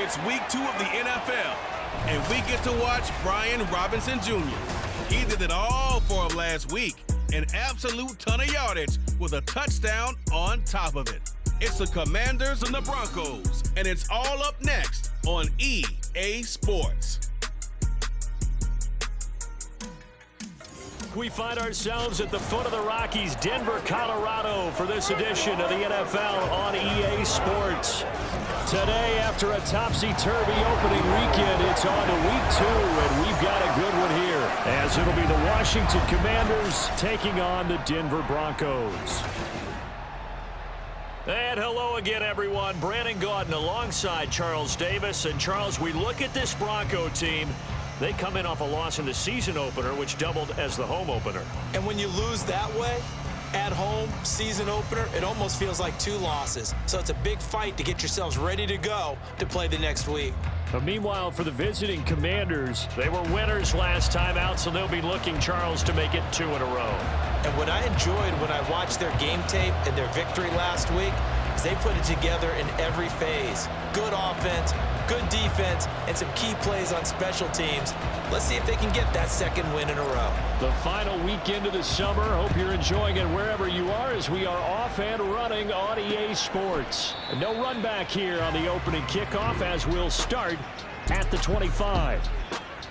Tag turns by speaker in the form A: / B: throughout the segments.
A: It's week 2 of the NFL, and we get to watch Brian Robinson Jr. He did it all for him last week. An absolute ton of yardage with a touchdown on top of it. It's the Commanders and the Broncos, and it's all up next on EA Sports.
B: We find ourselves at the foot of the Rockies, Denver, Colorado, for this edition of the NFL on EA Sports. Today, after a topsy-turvy opening weekend, it's on to week 2, and we've got a good one here, as it'll be the Washington Commanders taking on the Denver Broncos. And hello again, everyone. Brandon Gaudin alongside Charles Davis. And Charles, we look at this Bronco team. They come in off a loss in the season opener, which doubled as the home opener.
C: And when you lose that way, at home, season opener, it almost feels like 2 losses. So it's a big fight to get yourselves ready to go to play the next week.
B: But meanwhile, for the visiting Commanders, they were winners last time out, so they'll be looking, Charles, to make it 2 in a row.
C: And what I enjoyed when I watched their game tape and their victory last week is they put it together in every phase. Good offense, good defense, and some key plays on special teams. Let's see if they can get that 2nd win in a row.
B: The final weekend of the summer. Hope you're enjoying it wherever you are, as we are off and running on EA Sports. No run back here on the opening kickoff, as we'll start at the 25.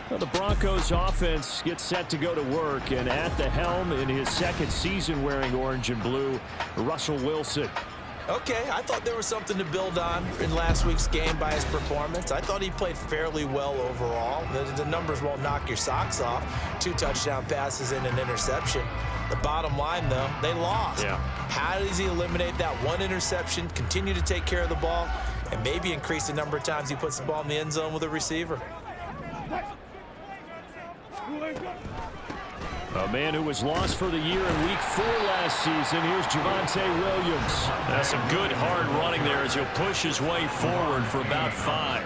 B: Well, the Broncos offense gets set to go to work, and at the helm in his 2nd season wearing orange and blue, Russell Wilson.
C: Okay, I thought there was something to build on in last week's game by his performance. I thought he played fairly well overall. The numbers won't knock your socks off. 2 touchdown passes and an interception. The bottom line, though, they lost.
B: Yeah.
C: How does he eliminate that 1 interception, continue to take care of the ball, and maybe increase the number of times he puts the ball in the end zone with a receiver?
B: A man who was lost for the year in week 4 last season. Here's Javonte Williams. That's some good hard running there as he'll push his way forward for about 5.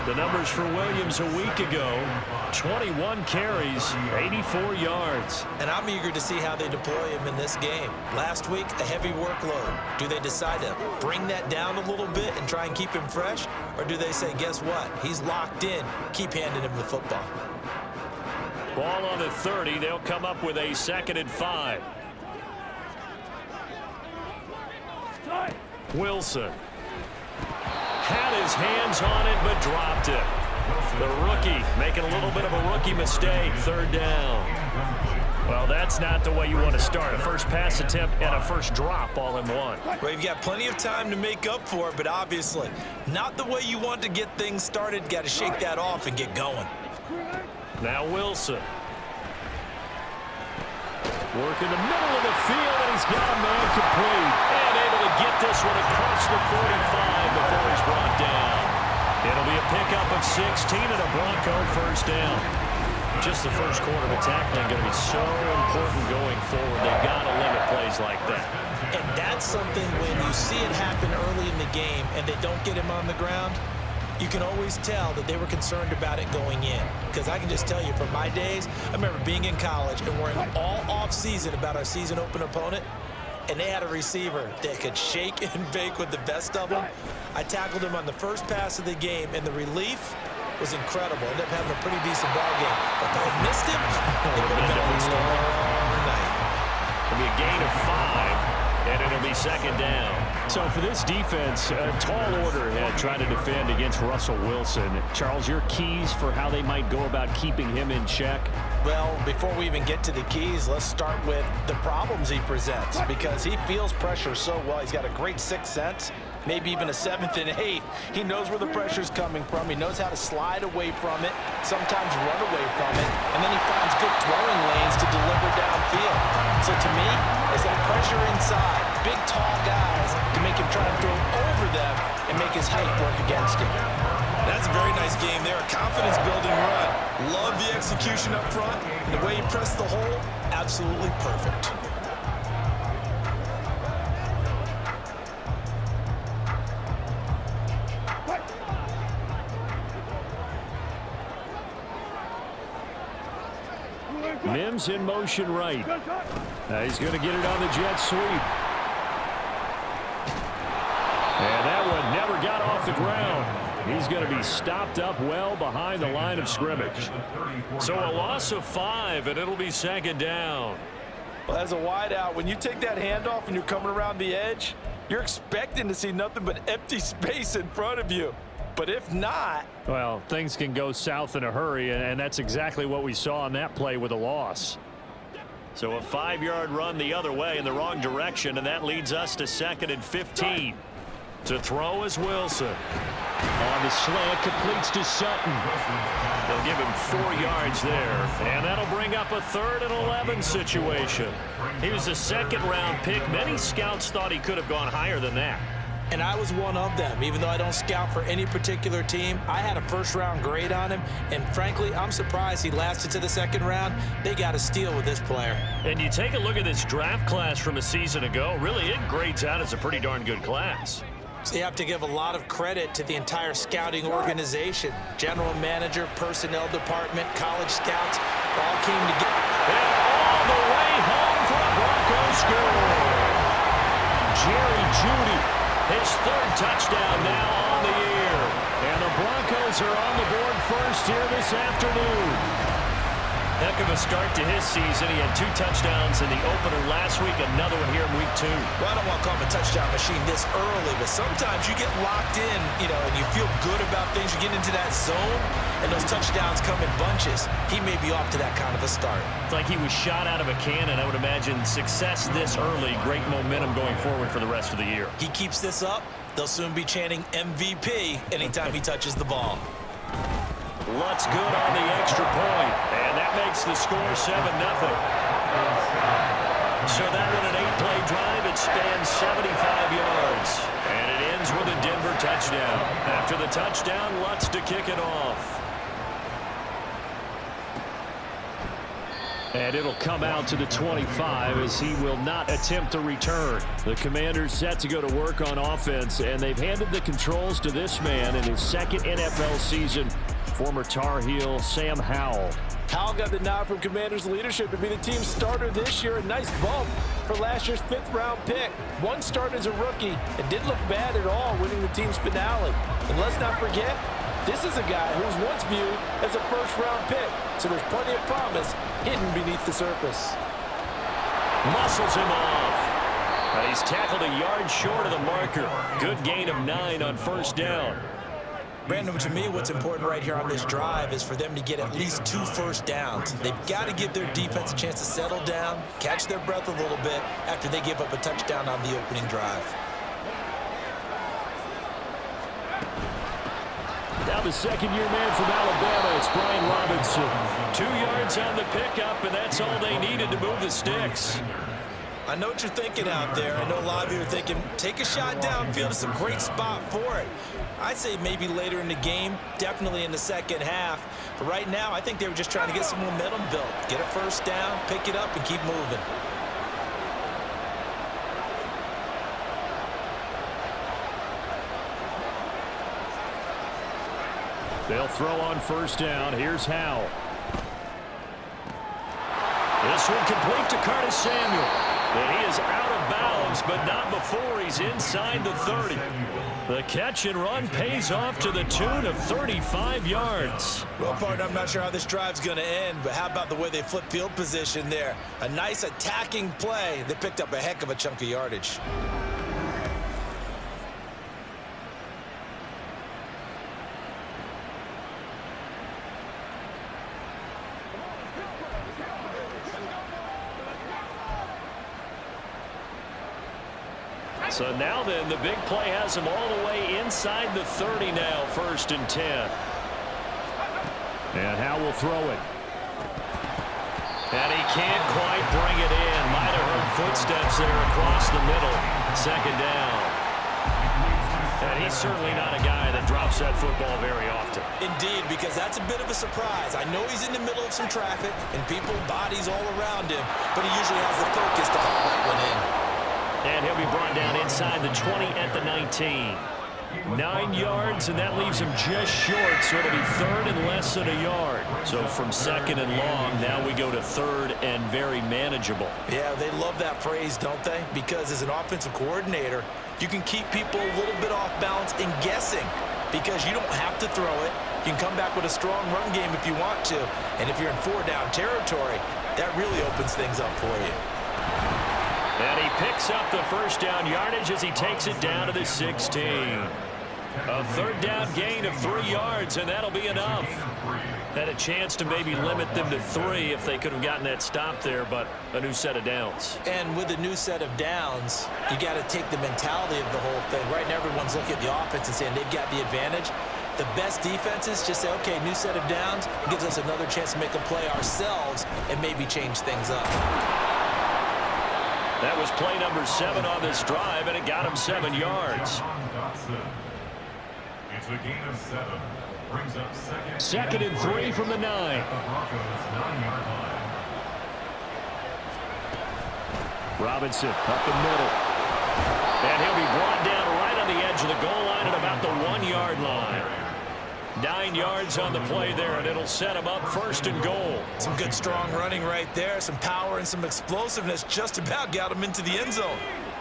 B: The numbers for Williams a week ago: 21 carries, 84 yards.
C: And I'm eager to see how they deploy him in this game. Last week, a heavy workload. Do they decide to bring that down a little bit and try and keep him fresh? Or do they say, guess what? He's locked in. Keep handing him the football.
B: Ball on the 30. They'll come up with a 2nd and 5. Wilson had his hands on it, but dropped it. The rookie making a little bit of a rookie mistake. 3rd down. Well, that's not the way you want to start. A first pass attempt and a first drop all in one.
C: Well, you've got plenty of time to make up for it, but obviously not the way you want to get things started. Got to shake that off and get going.
B: Now Wilson. Work in the middle of the field, and he's got a man complete. And able to get this one across the 45 before he's brought down. It'll be a pickup of 16 and a Bronco first down. Just the first quarter of tackling going to be so important going forward. They've got to limit plays like that.
C: And that's something when you see it happen early in the game and they don't get him on the ground, you can always tell that they were concerned about it going in. Because I can just tell you from my days, I remember being in college and worrying all off-season about our season open opponent, and they had a receiver that could shake and bake with the best of them. I tackled him on the first pass of the game, and the relief was incredible. Ended up having a pretty decent ball game. But if I had missed him, it would have been a long night.
B: It'll be a gain of 5, and it'll be 2nd down. So for this defense, a tall order had tried to defend against Russell Wilson. Charles, your keys for how they might go about keeping him in check?
C: Well, before we even get to the keys, let's start with the problems he presents, because he feels pressure so well. He's got a great 6th sense, maybe even a 7th and 8th. He knows where the pressure's coming from. He knows how to slide away from it, sometimes run away from it, and then he finds good throwing lanes to deliver downfield. So to me, it's that pressure inside, big, tall guys to make him try and throw over them and make his height work against him. That's a very nice game there, a confidence-building run. Love the execution up front. And the way he pressed the hole, absolutely perfect.
B: Mims in motion right. He's going to get it on the jet sweep. And that one never got off the ground. He's going to be stopped up well behind the line of scrimmage. So a loss of 5, and it'll be 2nd down.
C: Well, as a wideout, when you take that handoff and you're coming around the edge, you're expecting to see nothing but empty space in front of you. But if not,
B: well, things can go south in a hurry, and that's exactly what we saw on that play with a loss. So a 5-yard run the other way in the wrong direction, and that leads us to 2nd and 15. To throw is Wilson. On the slant, completes to Sutton. They'll give him 4 yards there, and that'll bring up a 3rd and 11 situation. He was a 2nd-round pick. Many scouts thought he could have gone higher than that.
C: and I was one of them. Even though I don't scout for any particular team, I had a first-round grade on him, and frankly, I'm surprised he lasted to the 2nd round. They got a steal with this player.
B: And you take a look at this draft class from a season ago, really it grades out as a pretty darn good class.
C: So you have to give a lot of credit to the entire scouting organization. General manager, personnel department, college scouts, all came together.
B: And all the way home for a Broncos score. Jerry Jeudy, his 3rd touchdown now on the year. And the Broncos are on the board first here this afternoon. Heck of a start to his season. He had 2 touchdowns in the opener last week, another one here in week 2.
C: Well, I don't want to call him a touchdown machine this early, but sometimes you get locked in, and you feel good about things. You get into that zone, and those touchdowns come in bunches. He may be off to that kind of a start.
B: It's like he was shot out of a cannon. I would imagine success this early, great momentum going forward for the rest of the year.
C: He keeps this up, they'll soon be chanting MVP anytime he touches the ball.
B: Lutz good on the extra point, and that makes the score 7-0. So that in an 8-play drive, it spans 75 yards, and it ends with a Denver touchdown. After the touchdown, Lutz to kick it off. And it'll come out to the 25 as he will not attempt a return. The Commanders set to go to work on offense, and they've handed the controls to this man in his 2nd NFL season, former Tar Heel Sam Howell.
C: Howell got the nod from Commanders leadership to be the team's starter this year. A nice bump for last year's 5th-round pick. One start as a rookie and didn't look bad at all, winning the team's finale. And let's not forget, this is a guy who was once viewed as a 1st-round pick, so there's plenty of promise hidden beneath the surface.
B: Muscles him off. He's tackled a yard short of the marker. Good gain of 9 on 1st down.
C: Brandon, to me, what's important right here on this drive is for them to get at least 2 first downs. They've got to give their defense a chance to settle down, catch their breath a little bit after they give up a touchdown on the opening drive.
B: Now the 2nd-year man from Alabama, it's Brian Robinson. 2 yards on the pickup, and that's all they needed to move the sticks.
C: I know what you're thinking out there. I know a lot of you are thinking, take a shot downfield. It's a great spot for it. I'd say maybe later in the game, definitely in the 2nd half. But right now, I think they were just trying to get some momentum built. Get a 1st down, pick it up, and keep moving.
B: They'll throw on 1st down. Here's Howell. This one complete to Curtis Samuel. And he is out of bounds, but not before he's inside the 30. The catch and run pays off to the tune of 35 yards.
C: Well, partner, I'm not sure how this drive's going to end, but how about the way they flip field position there? A nice attacking play. They picked up a heck of a chunk of yardage.
B: So now then, the big play has him all the way inside the 30 now, 1st and 10. And Howell will throw it. And he can't quite bring it in. Might have heard footsteps there across the middle. 2nd down. And he's certainly not a guy that drops that football very often.
C: Indeed, because that's a bit of a surprise. I know he's in the middle of some traffic and people, bodies all around him, but he usually has the focus to haul that one in.
B: And he'll be brought down inside the 20 at the 19. 9 yards, and that leaves him just short, so it'll be 3rd and less than a yard. So from 2nd and long, now we go to 3rd and very manageable.
C: Yeah, they love that phrase, don't they? Because as an offensive coordinator, You can keep people a little bit off balance and guessing because you don't have to throw it. You can come back with a strong run game if you want to. And if you're in 4-down territory, that really opens things up for you.
B: And he picks up the first down yardage as he takes it down to the 16. A third down gain of 3 yards, and that'll be enough. Had a chance to maybe limit them to 3 if they could have gotten that stop there, but a new set of downs.
C: And with a new set of downs, you got to take the mentality of the whole thing. Right now, everyone's looking at the offense and saying they've got the advantage. The best defenses just say, okay, new set of downs. It gives us another chance to make a play ourselves and maybe change things up.
B: That was play number 7 on this drive, and it got him 7 yards.
D: It's a gain of 7. Brings up
B: second and 3 from the 9. Robinson up the middle. And he'll be brought down right on the edge of the goal line at about the 1-yard line. 9 yards on the play there, and it'll set him up 1st and goal.
C: Some good strong running right there. Some power and some explosiveness just about got him into the end zone.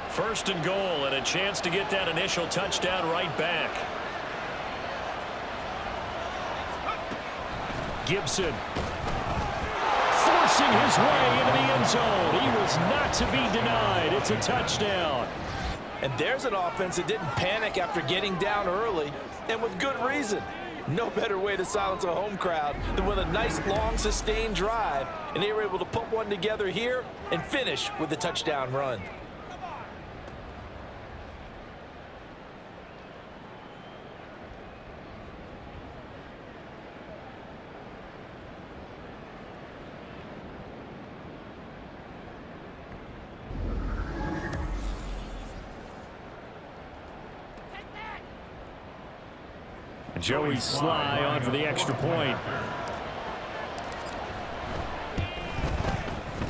B: 1st and goal, and a chance to get that initial touchdown right back. Gibson forcing his way into the end zone. He was not to be denied. It's a touchdown.
C: And there's an offense that didn't panic after getting down early, and with good reason. No better way to silence a home crowd than with a nice, long, sustained drive, and they were able to put one together here and finish with a touchdown run.
B: Joey Sly on for the extra point.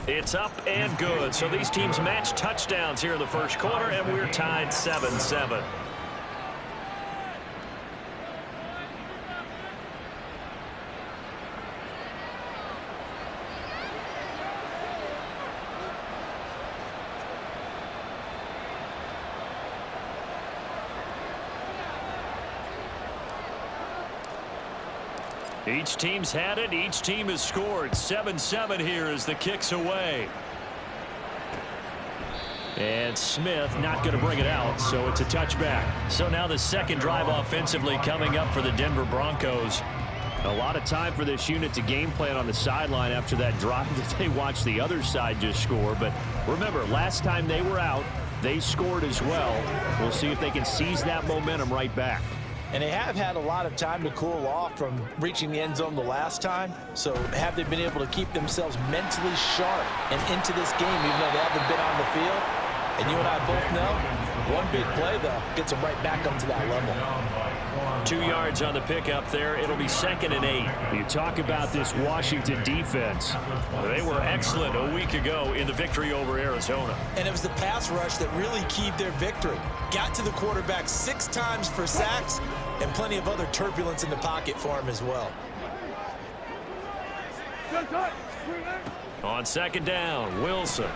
B: It's up and good. So these teams match touchdowns here in the first quarter, and we're tied 7-7. Each team's had it. Each team has scored. 7-7 here as the kick's away. And Smith not going to bring it out, so it's a touchback. So now the second drive offensively coming up for the Denver Broncos. A lot of time for this unit to game plan on the sideline after that drive that they watched the other side just score. But remember, last time they were out, they scored as well. We'll see if they can seize that momentum right back.
C: And they have had a lot of time to cool off from reaching the end zone the last time. So have they been able to keep themselves mentally sharp and into this game, even though they haven't been on the field? And you and I both know, one big play, though, gets them right back up to that level.
B: 2 yards on the pickup there. It'll be 2nd and 8. You talk about this Washington defense. They were excellent a week ago in the victory over Arizona.
C: And it was the pass rush that really keyed their victory. Got to the quarterback 6 times for sacks and plenty of other turbulence in the pocket for him as well.
B: On 2nd down, Wilson.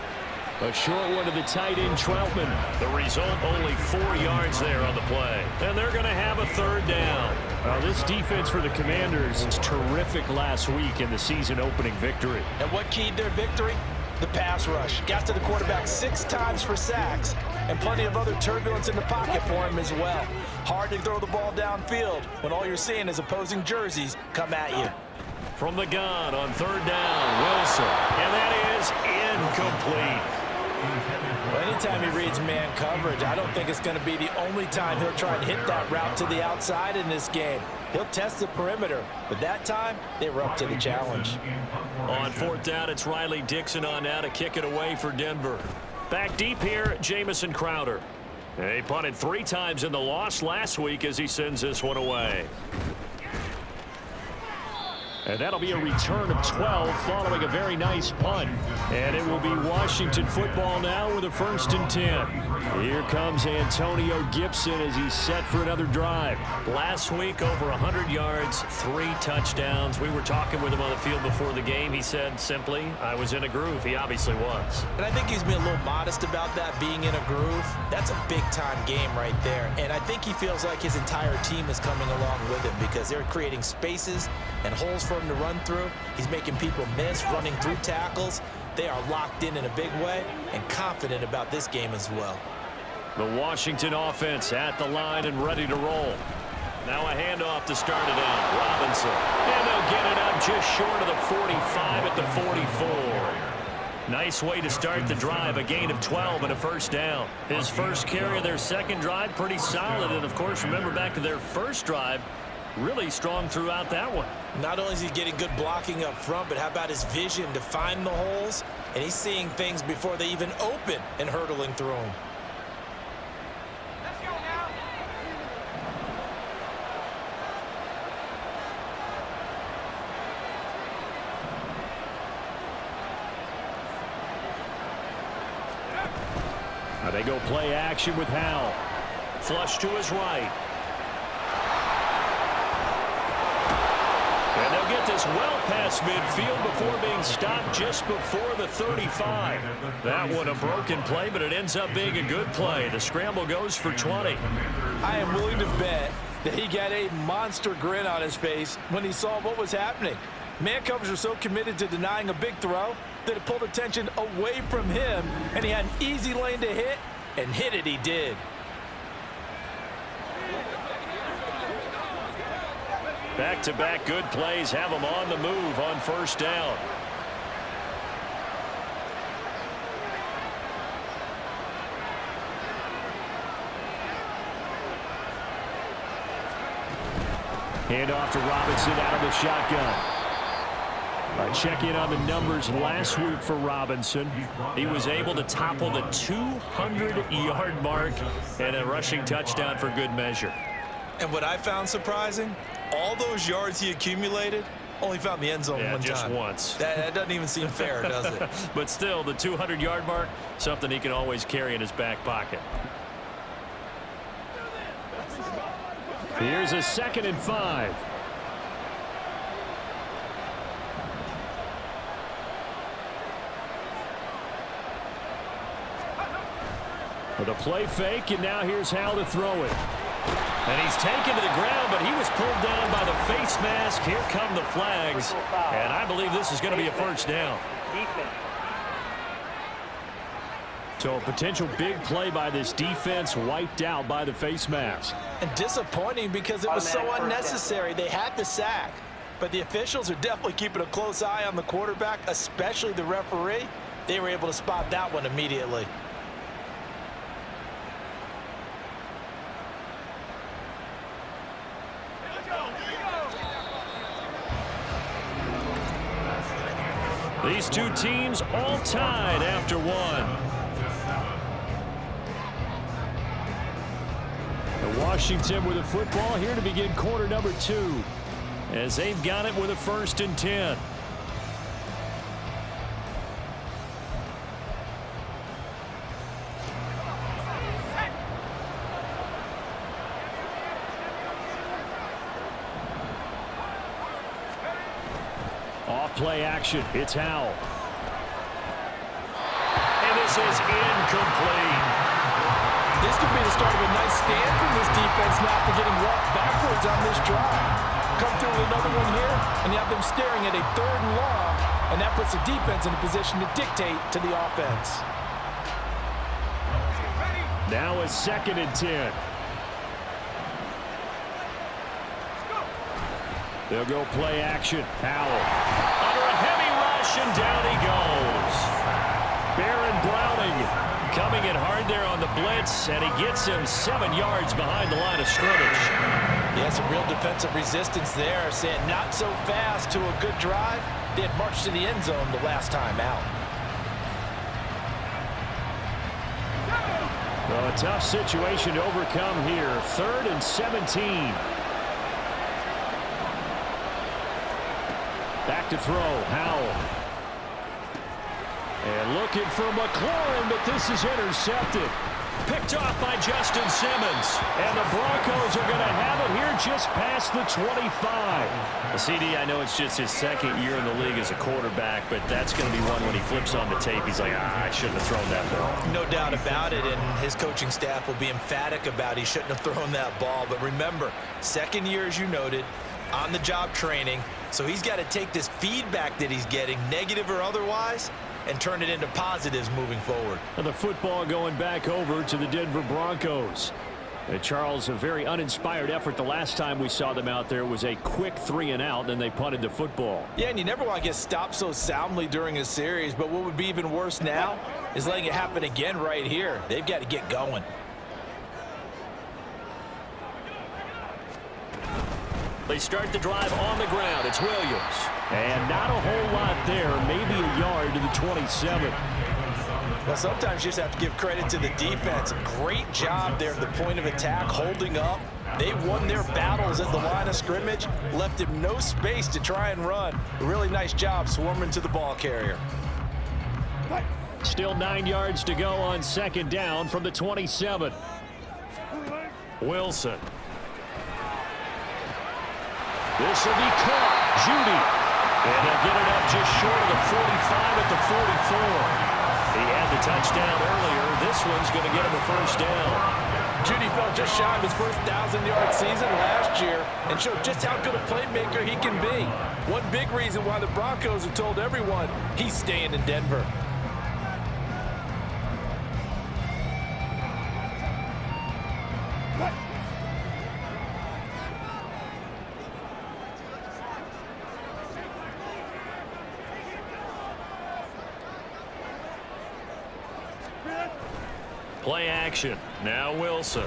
B: A short one to the tight end, Troutman. The result, only 4 yards there on the play. And they're going to have a 3rd down. This defense for the Commanders is terrific last week in the season opening victory.
C: And what keyed their victory? The pass rush. Got to the quarterback 6 times for sacks and plenty of other turbulence in the pocket for him as well. Hard to throw the ball downfield when all you're seeing is opposing jerseys come at you.
B: From the gun on 3rd down, Wilson. And that is incomplete.
C: Well, anytime he reads man coverage, I don't think it's going to be the only time he'll try and hit that route to the outside in this game. He'll test the perimeter, but that time they were up to the challenge.
B: On 4th down, it's Riley Dixon on now to kick it away for Denver. Back deep here, Jamison Crowder. He punted 3 times in the loss last week as he sends this one away. And that'll be a return of 12 following a very nice punt. And it will be Washington football now with a 1st and 10. Here comes Antonio Gibson as he's set for another drive.
E: Last week, over 100 yards, 3 touchdowns. We were talking with him on the field before the game. He said simply, I was in a groove. He obviously was.
C: And I think he's being a little modest about that, being in a groove. That's a big-time game right there. And I think he feels like his entire team is coming along with him because they're creating spaces and holes for him to run through. He's making people miss, running through tackles. They are locked in a big way and confident about this game as well.
B: The Washington offense at the line and ready to roll. Now a handoff to start it out. Robinson. And they'll get it up just short of the 45 at the 44. Nice way to start the drive. A gain of 12 and a 1st down. His first carry of their 2nd drive, pretty solid. And, of course, remember back to their 1st drive, really strong throughout that one.
C: Not only is he getting good blocking up front, but how about his vision to find the holes? And he's seeing things before they even open and hurtling through them.
B: Now they go play action with Howell. Flush to his right. And they'll get this well past midfield before being stopped just before the 35. That one a broken play, but it ends up being a good play. The scramble goes for 20.
C: I am willing to bet that he got a monster grin on his face when he saw what was happening. Man coverage are so committed to denying a big throw that it pulled attention away from him, and he had an easy lane to hit, and hit it he did.
B: Back-to-back good plays have him on the move on 1st down. Hand off to Robinson out of the shotgun. Check in on the numbers last week for Robinson. He was able to topple the 200-yard mark and a rushing touchdown for good measure.
C: And what I found surprising, all those yards he accumulated, only found the end zone one time.
B: Just once.
C: That doesn't even seem fair, does it?
B: But still, the 200-yard mark, something he can always carry in his back pocket. Here's a 2nd and 5. With a play fake, and now here's Howell to throw it. And he's taken to the ground, but he was pulled down by the face mask. Here come the flags, and I believe this is going to be a 1st down. So a potential big play by this defense wiped out by the face mask.
C: And disappointing because it was so unnecessary. They had the sack, but the officials are definitely keeping a close eye on the quarterback, especially the referee. They were able to spot that one immediately.
B: These two teams all tied after one. The Washington with the football here to begin quarter number 2 as they've got it with a 1st and 10. Play action. It's Howell. And this is incomplete.
C: This could be the start of a nice stand from this defense now after getting walked backwards on this drive. Come through with another one here, and you have them staring at a 3rd and long, and that puts the defense in a position to dictate to the offense.
B: Now a 2nd and 10. They'll go play action. Howell. Under a heavy rush, and down he goes. Baron Browning coming in hard there on the blitz, and he gets him 7 yards behind the line of scrimmage.
C: Yeah, some real defensive resistance there, saying not so fast to a good drive. They had marched to the end zone the last time out.
B: Well, a tough situation to overcome here. 3rd and 17. Back to throw, Howell. And looking for McLaurin, but this is intercepted. Picked off by Justin Simmons. And the Broncos are going to have it here just past the 25.
E: Well, CD, I know it's just his second year in the league as a quarterback, but that's going to be one when he flips on the tape. He's like, I shouldn't have thrown that ball.
C: No doubt about it, and his coaching staff will be emphatic about he shouldn't have thrown that ball. But remember, second year, as you noted, on-the-job training. So he's got to take this feedback that he's getting, negative or otherwise, and turn it into positives moving forward.
B: And the football going back over to the Denver Broncos. And Charles, a very uninspired effort the last time we saw them out there. Was a quick 3-and-out, then they punted the football.
C: Yeah, and you never want to get stopped so soundly during a series, but what would be even worse now is letting it happen again right here. They've got to get going.
E: They start the drive on the ground. It's Williams.
B: And not a whole lot there. Maybe a yard to the 27.
C: Well, sometimes you just have to give credit to the defense. Great job there at the point of attack, holding up. They won their battles at the line of scrimmage, left him no space to try and run. A really nice job swarming to the ball carrier.
B: Still 9 yards to go on second down from the 27.
E: Wilson.
B: This will be caught. Judy. And they'll get it up just short of the 45 at the 44.
E: He had the touchdown earlier. This one's going to get him a first down.
C: Judy fell just shy of his first 1,000-yard season last year and showed just how good a playmaker he can be. One big reason why the Broncos have told everyone he's staying in Denver.
E: Play action. Now Wilson.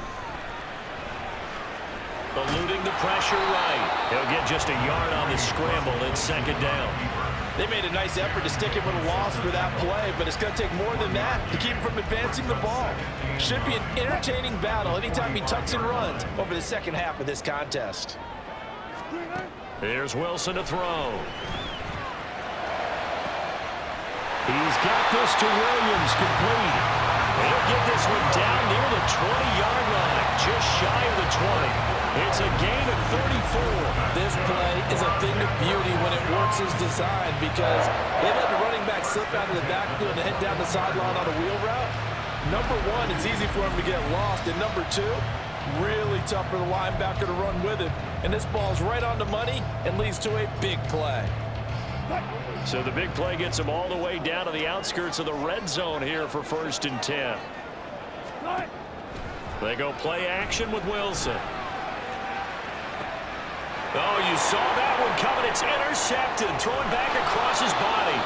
E: Eluding the pressure right. He'll get just a yard on the scramble. It's second down.
C: They made a nice effort to stick him with a loss for that play, but it's going to take more than that to keep him from advancing the ball. Should be an entertaining battle anytime he tucks and runs over the second half of this contest.
E: Here's Wilson to throw.
B: He's got this to Williams, complete.
E: He'll get this one down near the 20-yard line, just shy of the 20. It's a gain of 34.
C: This play is a thing of beauty when it works as designed because they let the running back slip out of the backfield and head down the sideline on a wheel route. Number one, it's easy for him to get lost. And number two, really tough for the linebacker to run with him. And this ball's right on the money and leads to a big play.
E: So the big play gets him all the way down to the outskirts of the red zone here for 1st and 10. They go play action with Wilson. Oh, you saw that one coming. It's intercepted. Throwing back across his body.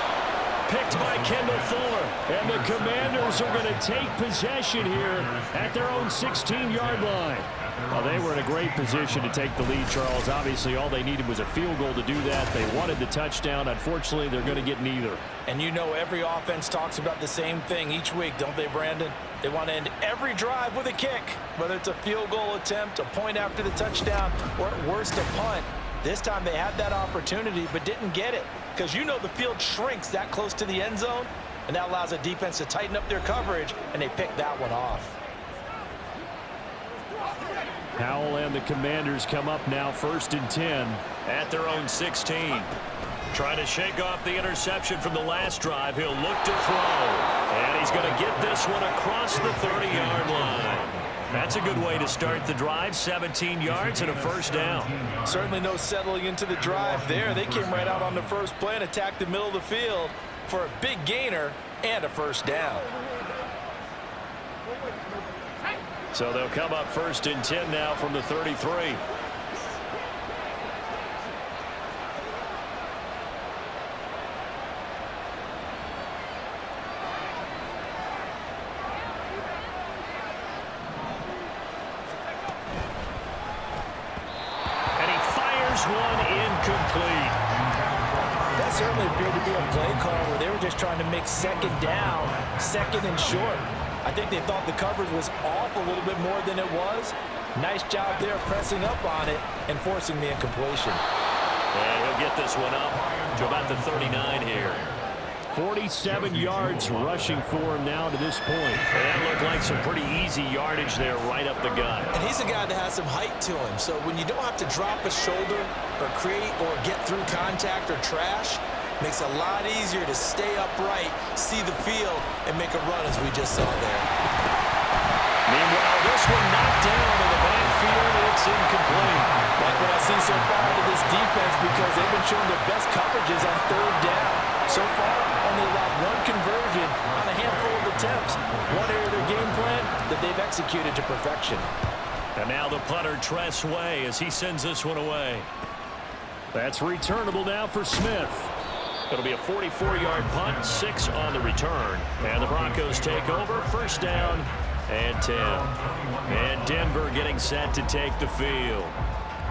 E: Picked by Kendall Fuller.
B: And the Commanders are going to take possession here at their own 16-yard line. Well, they were in a great position to take the lead, Charles. Obviously, all they needed was a field goal to do that. They wanted the touchdown. Unfortunately, they're going to get neither.
C: And you know every offense talks about the same thing each week, don't they, Brandon? They want to end every drive with a kick, whether it's a field goal attempt, a point after the touchdown, or at worst, a punt. This time they had that opportunity but didn't get it because you know the field shrinks that close to the end zone, and that allows a defense to tighten up their coverage, and they picked that one off.
B: Howell and the Commanders come up now 1st and 10
E: at their own 16. Trying to shake off the interception from the last drive. He'll look to throw. And he's going to get this one across the 30-yard line. That's a good way to start the drive. 17 yards and a first down.
C: Certainly no settling into the drive there. They came right out on the first play and attacked the middle of the field for a big gainer and a first down.
B: So they'll come up 1st and 10 now from the 33.
E: And he fires one incomplete.
C: That certainly appeared to be a play call where they were just trying to make second down, second and short. I think they thought the coverage was off a little bit more than it was. Nice job there pressing up on it and forcing the incompletion.
E: And he'll get this one up to about the 39 here.
B: 47 yards rushing for him now to this point.
E: And that looked like some pretty easy yardage there right up the gut.
C: And he's a guy that has some height to him. So when you don't have to drop a shoulder or create or get through contact or trash, makes it a lot easier to stay upright, see the field, and make a run as we just saw there.
E: Meanwhile, this one knocked down in the backfield. It's incomplete.
C: Like what I've seen so far out of this defense, because they've been showing their best coverages on third down. So far, only allowed one conversion on a handful of attempts. One area of their game plan that they've executed to perfection.
E: And now the punter, Tress Way, as he sends this one away.
B: That's returnable now for Smith.
E: It'll be a 44-yard punt, 6 on the return. And the Broncos take over, first down and 10. And Denver getting set to take the field.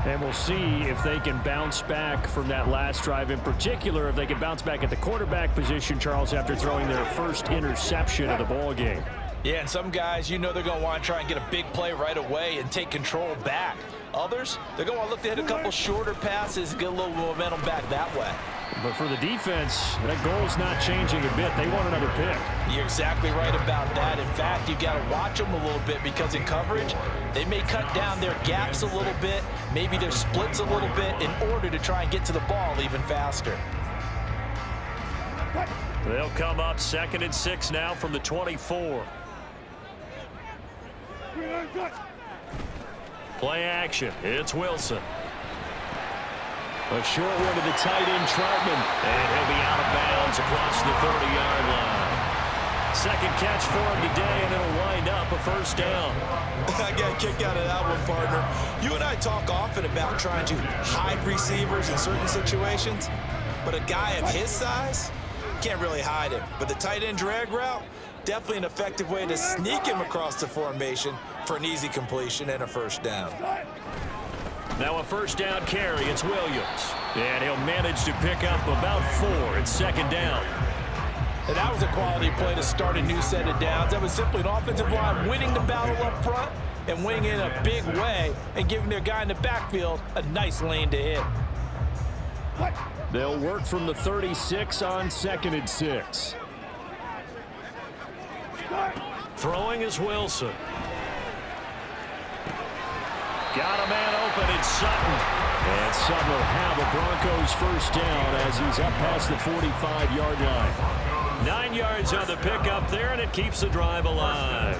B: And we'll see if they can bounce back from that last drive. In particular, if they can bounce back at the quarterback position, Charles, after throwing their first interception of the ball game.
C: Yeah, and some guys, you know they're going to want to try and get a big play right away and take control back. Others, they're going to look to hit a couple shorter passes and get a little momentum back that way.
B: But for the defense, that goal's not changing a bit. They want another pick.
C: You're exactly right about that. In fact, you've got to watch them a little bit, because in coverage, they may cut down their gaps a little bit, maybe their splits a little bit, in order to try and get to the ball even faster.
E: They'll come up 2nd and 6 now from the 24. Play action. It's Wilson.
B: A short one to the tight end, Troutman.
E: And he'll be out of bounds across the 30-yard line. Second catch for him today, and it'll wind up a first down.
C: I got a kick out of that one, partner. You and I talk often about trying to hide receivers in certain situations, but a guy of his size can't really hide him. But the tight end drag route, definitely an effective way to sneak him across the formation for an easy completion and a first down.
E: Now a first down carry. It's Williams. And he'll manage to pick up about 4. It's second down.
C: And that was a quality play to start a new set of downs. That was simply an offensive line winning the battle up front and winning in a big way and giving their guy in the backfield a nice lane to hit.
B: They'll work from the 36 on 2nd and 6.
E: Throwing is Wilson. Got a man open. It's Sutton.
B: And Sutton will have a Broncos first down as he's up past the 45-yard line.
E: 9 yards on the pickup there, and it keeps the drive alive.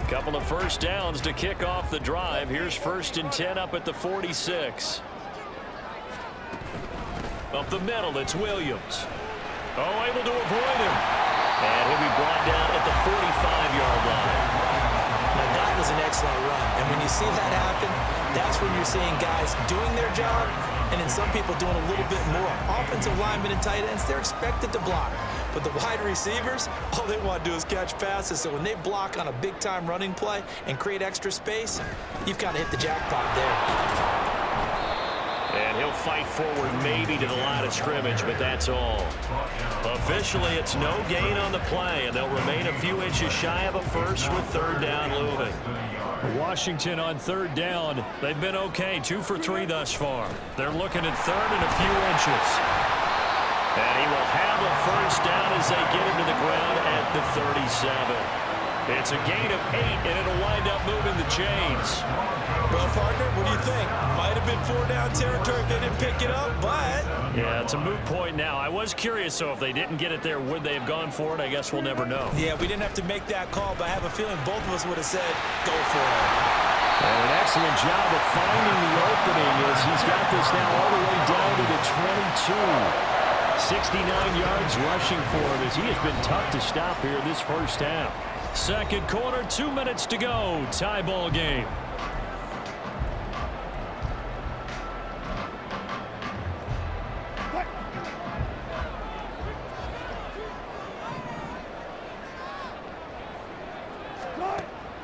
E: Couple of first downs to kick off the drive. Here's 1st and 10 up at the 46. Up the middle, it's Williams. Oh, able to avoid him. And he'll be brought down at the 45-yard line.
C: Now, that was an excellent run. And when you see that happen, that's when you're seeing guys doing their job and then some people doing a little bit more. Offensive linemen and tight ends, they're expected to block. But the wide receivers, all they want to do is catch passes. So when they block on a big-time running play and create extra space, you've kind of hit the jackpot there.
E: And he'll fight forward maybe to the line of scrimmage, but that's all. Officially, it's no gain on the play, and they'll remain a few inches shy of a first with third down looming.
B: Washington on third down.
E: They've been okay, 2 for 3 thus far. They're looking at third and a few inches. And he will have a first down as they get him to the ground at the 37. It's a gain of 8, and it'll wind up moving the chains.
C: Well, partner, what do you think? Might have been 4-down territory if they didn't pick it up, but...
E: Yeah, it's a moot point now. I was curious, so if they didn't get it there, would they have gone for it? I guess we'll never know.
C: Yeah, we didn't have to make that call, but I have a feeling both of us would have said, go for it.
B: And an excellent job of finding the opening as he's got this now all the way down to the 22. 69 yards rushing for him as he has been tough to stop here this first half.
E: Second quarter, 2 minutes to go. Tie ball game.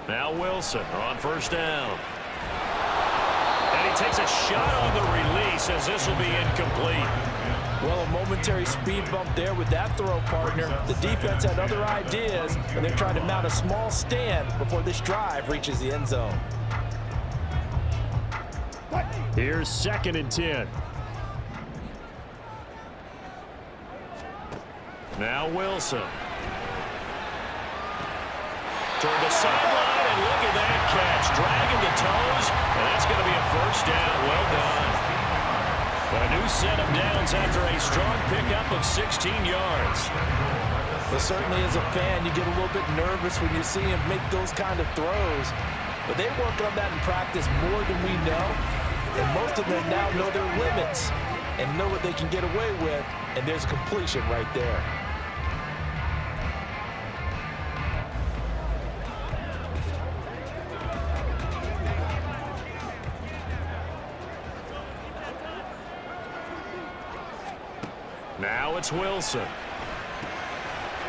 E: Now Wilson on first down. And he takes a shot on the release as this will be incomplete.
C: Well, a moment momentary speed bump there with that throw partner. The defense had other ideas, and they're trying to mount a small stand before this drive reaches the end zone.
B: Here's 2nd and 10. Now Wilson. Toward the sideline, and look at that catch. Dragging the toes, and that's going to be a first down. Well done. A new set of downs after a strong pickup of 16 yards.
C: But certainly as a fan, you get a little bit nervous when you see him make those kind of throws. But they work on that in practice more than we know. And most of them now know their limits and know what they can get away with. And there's completion right there.
B: Now it's Wilson.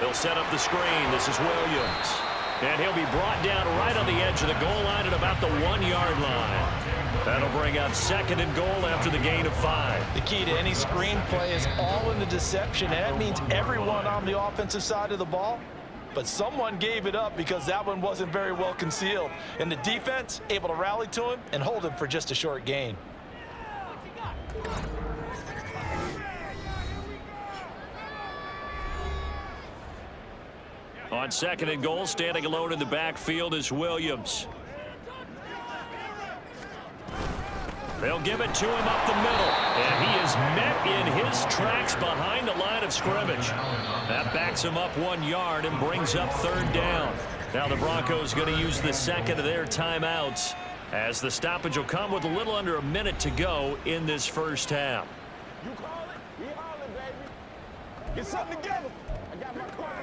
B: He'll set up the screen. This is Williams. And he'll be brought down right on the edge of the goal line at about the 1-yard line. That'll bring up 2nd and goal after the gain of 5.
C: The key to any screen play is all in the deception. And that means everyone on the offensive side of the ball. But someone gave it up because that one wasn't very well concealed. And the defense able to rally to him and hold him for just a short gain.
B: On 2nd and goal, standing alone in the backfield is Williams. They'll give it to him up the middle. And he is met in his tracks behind the line of scrimmage. That backs him up 1 yard and brings up 3rd down. Now the Broncos going to use the 2nd of their timeouts, as the stoppage will come with a little under a minute to go in this first half.
F: You call it, we holler, baby. Get something together. I got my car.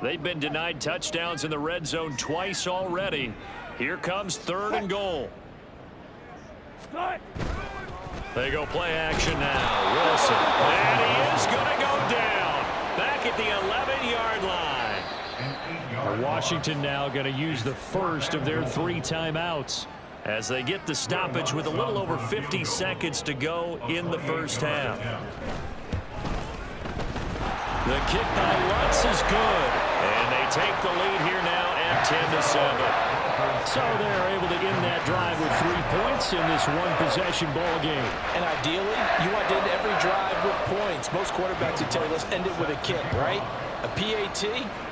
B: They've been denied touchdowns in the red zone twice already. Here comes 3rd and goal. They go play action now. Wilson. And he is going to go down. Back at the 11-yard line. Washington now going to use the first of their 3 timeouts as they get the stoppage with a little over 50 seconds to go in the first half. The kick by Lutz is good. And they take the lead here now at 10-7. So they're able to end that drive with 3 points in this one-possession ball game.
C: And ideally, you want to end every drive with points. Most quarterbacks would tell you, let's end it with a kick, right? A PAT,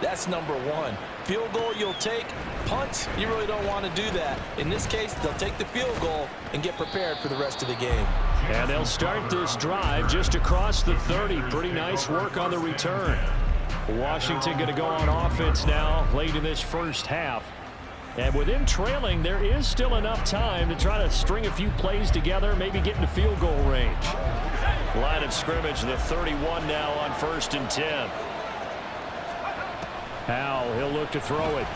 C: that's number 1. Field goal you'll take. Punts, you really don't want to do that. In this case, they'll take the field goal and get prepared for the rest of the game.
B: And they'll start this drive just across the 30. Pretty nice work on the return. Washington going to go on offense now late in this first half. And with them trailing, there is still enough time to try to string a few plays together, maybe get into field goal range. Line of scrimmage, the 31 now on 1st and 10. Howell, he'll look to throw it.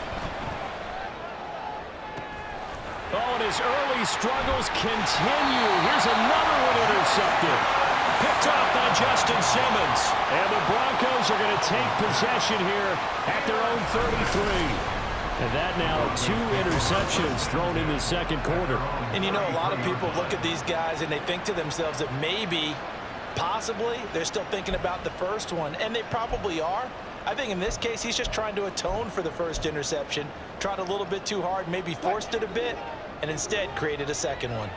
B: Oh, and his early struggles continue. Here's another one intercepted. Picked off by Justin Simmons. And the Broncos are going to take possession here at their own 33. And that now 2 interceptions thrown in the second quarter.
C: And you know, a lot of people look at these guys and they think to themselves that maybe, possibly, they're still thinking about the first one. And they probably are. I think in this case, he's just trying to atone for the first interception. Tried a little bit too hard, maybe forced it a bit, and instead created a second one.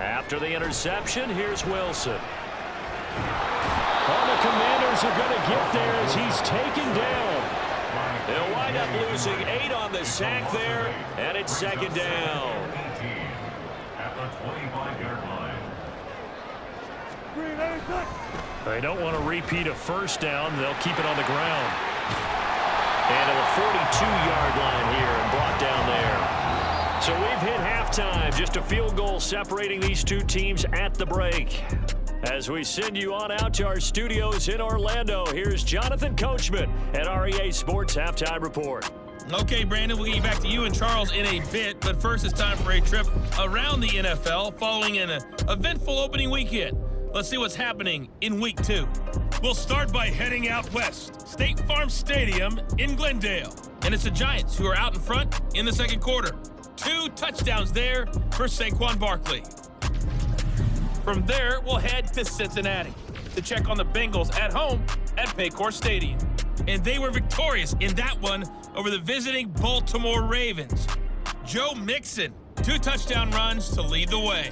B: After the interception, here's Wilson. Oh, the Commanders are going to get there as he's taken down. They'll wind up losing 8 on the sack there, and it's 2nd down.
D: At the 25-yard line.
B: They don't want to repeat a first down. They'll keep it on the ground. And at the 42-yard line here and brought down there. So we've hit halftime. Just a field goal separating these 2 teams at the break. As we send you on out to our studios in Orlando, here's Jonathan Coachman at REA Sports Halftime Report.
A: Okay, Brandon, we'll get back to you and Charles in a bit, but first it's time for a trip around the NFL following an eventful opening weekend. Let's see what's happening in Week 2. We'll start by heading out west, State Farm Stadium in Glendale. And it's the Giants who are out in front in the second quarter.
G: 2 touchdowns there for Saquon Barkley. From there, we'll head to Cincinnati to check on the Bengals at home at Paycor Stadium. And they were victorious in that one over the visiting Baltimore Ravens. Joe Mixon, 2 touchdown runs to lead the way.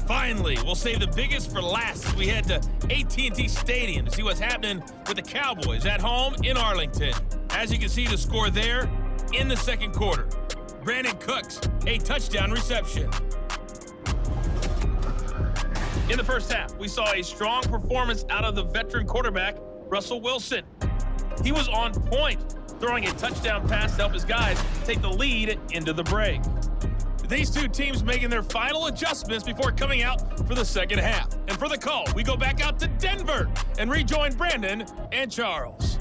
G: Finally, we'll save the biggest for last as we head to AT&T Stadium to see what's happening with the Cowboys at home in Arlington. As you can see, the score there in the second quarter. Brandon Cooks, a touchdown reception. In the first half, we saw a strong performance out of the veteran quarterback, Russell Wilson. He was on point, throwing a touchdown pass to help his guys take the lead into the break. These two teams making their final adjustments before coming out for the second half. And for the call, we go back out to Denver and rejoin Brandon and Charles.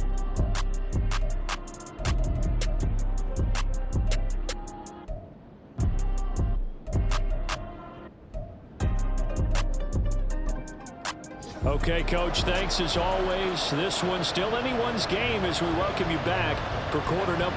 B: Okay, Coach, thanks as always. This one's still anyone's game as we welcome you back for quarter number.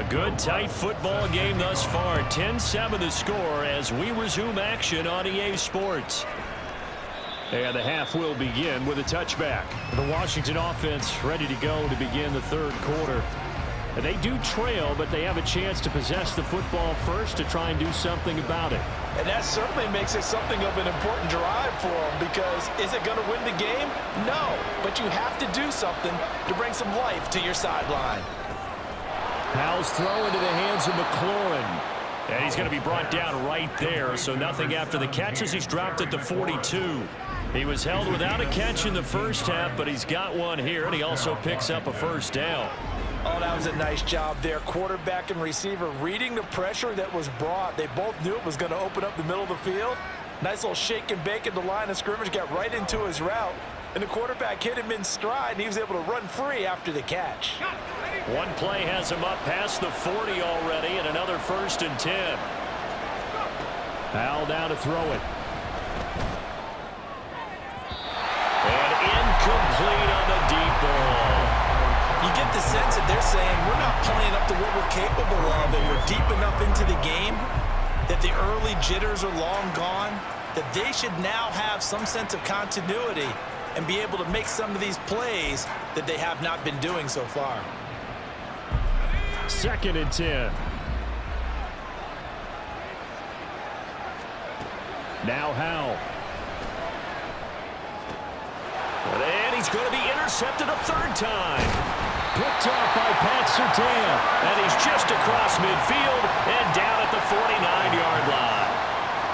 B: A good, tight football game thus far. 10-7 the score as we resume action on EA Sports. And the half will begin with a touchback. The Washington offense ready to go to begin the third quarter. And they do trail, but they have a chance to possess the football first to try and do something about it.
C: And that certainly makes it something of an important drive for them, because is it going to win the game? No, but you have to do something to bring some life to your sideline.
B: Powell's throw into the hands of McLaurin. And he's going to be brought down right there, so nothing after the catches. He's dropped at the 42. He was held without a catch in the first half, but he's got one here, and he also picks up a first down.
C: Oh, that was a nice job there. Quarterback and receiver reading the pressure that was brought. They both knew it was going to open up the middle of the field. Nice little shake and bake at the line of scrimmage, got right into his route. And the quarterback hit him in stride, and he was able to run free after the catch.
B: One play has him up past the 40 already, and another 1st and 10. Powell down to throw it. And incomplete on the deep ball.
C: You get the sense that they're saying we're not playing up to what we're capable of, and we're deep enough into the game that the early jitters are long gone, that they should now have some sense of continuity and be able to make some of these plays that they have not been doing so far.
B: 2nd and 10. Now Howell. And he's going to be intercepted a 3rd time. Picked off by Pat Surtain. And he's just across midfield and down at the 49-yard line.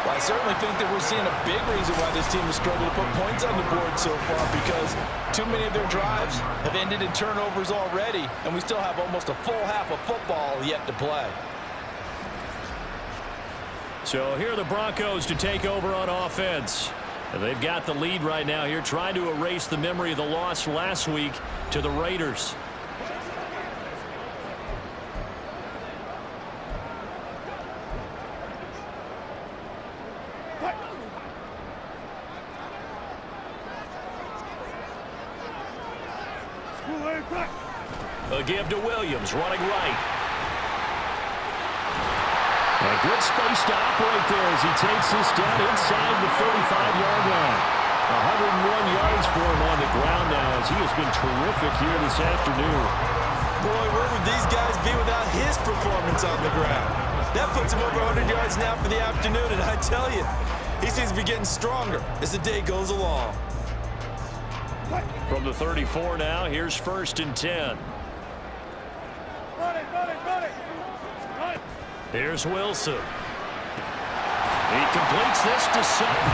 C: Well, I certainly think that we're seeing a big reason why this team has struggled to put points on the board so far, because too many of their drives have ended in turnovers already, and we still have almost a full half of football yet to play.
B: So here are the Broncos to take over on offense. And they've got the lead right now here, trying to erase the memory of the loss last week to the Raiders. A give to Williams, running right. A good space to operate there as he takes this down inside the 35-yard line. 101 yards for him on the ground now, as he has been terrific here this afternoon.
C: Boy, where would these guys be without his performance on the ground? That puts him over 100 yards now for the afternoon, and I tell you, he seems to be getting stronger as the day goes along.
B: From the 34 now, here's 1st and 10. Here's Wilson. He completes this to Sutton.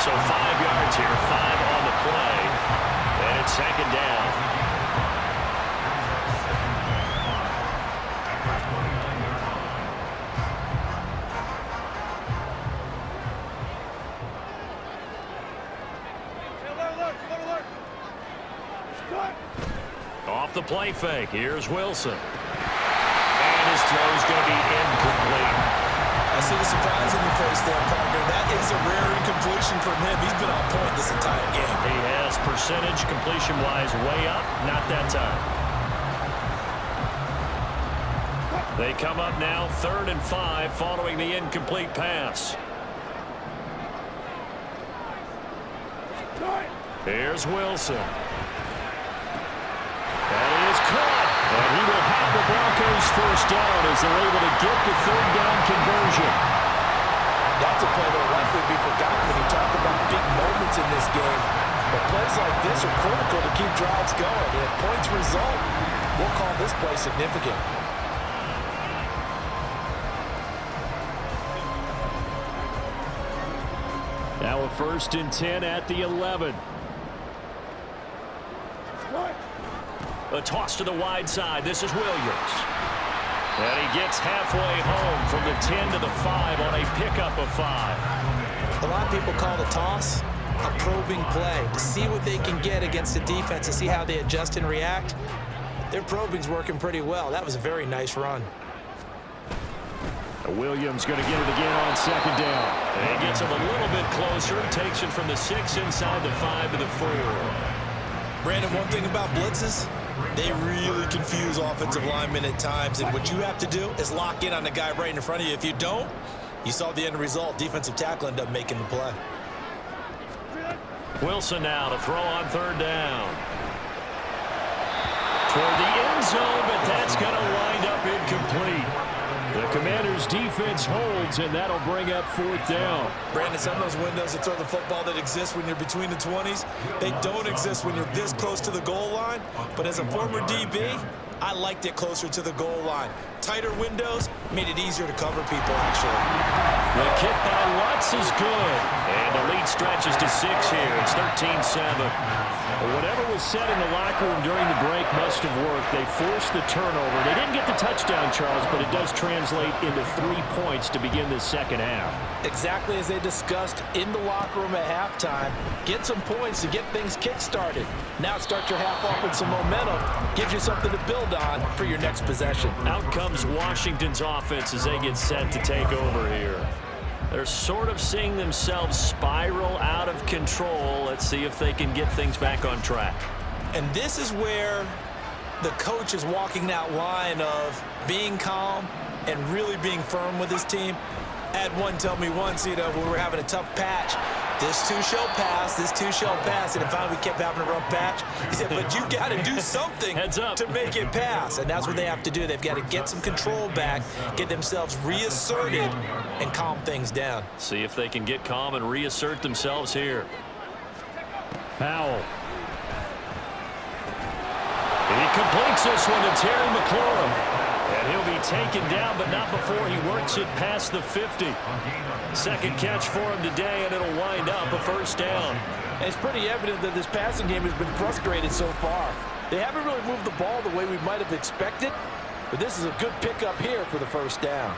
B: So 5 yards here, 5 on the play. And it's 2nd down. Off the play fake, here's Wilson. And his throw is going to be incomplete.
C: I see the surprise in your face there, partner. That is a rare incompletion from him. He's been on point this entire game.
B: He has percentage completion-wise way up, not that time. They come up now 3rd and 5 following the incomplete pass. Here's Wilson. And he is caught. And he will have the Broncos first down as they're able to get the 3rd down conversion.
C: That's a play that will likely be forgotten when you talk about big moments in this game. But plays like this are critical to keep drives going. And if points result, we'll call this play significant.
B: Now a 1st and 10 at the 11. A toss to the wide side. This is Williams. And he gets halfway home from the 10 to the 5 on a pickup of 5.
C: A lot of people call the toss a probing play to see what they can get against the defense, to see how they adjust and react. Their probing's working pretty well. That was a very nice run.
B: Williams going to get it again on 2nd down. And he gets him a little bit closer. Takes it from the 6 inside the 5 to the 4.
C: Brandon, one thing about blitzes, They really confuse offensive linemen at times, and what you have to do is lock in on the guy right in front of you. If you don't, you saw the end result. Defensive tackle ended up making the play.
E: Wilson now to throw on 3rd down. Toward the end zone, but that's going to wind up incomplete. The Commanders' defense holds, and that'll bring up 4th down.
C: Brandon, some of those windows to throw the football that exist when you're between the 20s, they don't exist when you're this close to the goal line. But as a former DB, I liked it closer to the goal line. Tighter windows made it easier to cover people, actually.
E: The kick by Lutz is good. And the lead stretches to 6 here. It's 13-7.
B: Whatever was said in the locker room during the break must have worked. They forced the turnover. They didn't get the touchdown, Charles, but it does translate into 3 points to begin the second half.
C: Exactly as they discussed in the locker room at halftime. Get some points to get things kick-started. Now start your half off with some momentum. Gives you something to build on for your next possession.
E: Out comes Washington's offense as they get set to take over here. They're sort of seeing themselves spiral out of control. Let's see if they can get things back on track.
C: And this is where the coach is walking that line of being calm and really being firm with his team. I had one tell me once, when we were having a tough patch, this too shall pass, this too shall pass. And finally we kept having a rough patch. He said, but you got to do something to make it pass. And that's what they have to do. They've got to get some control back, get themselves reasserted, and calm things down.
E: See if they can get calm and reassert themselves here.
B: Powell.
E: And he completes this one to Terry McLaurin. And he'll be taken down, but not before he works it past the 50. Second catch for him today, and it'll wind up a 1st down.
C: And it's pretty evident that this passing game has been frustrated so far. They haven't really moved the ball the way we might have expected, but this is a good pickup here for the 1st down.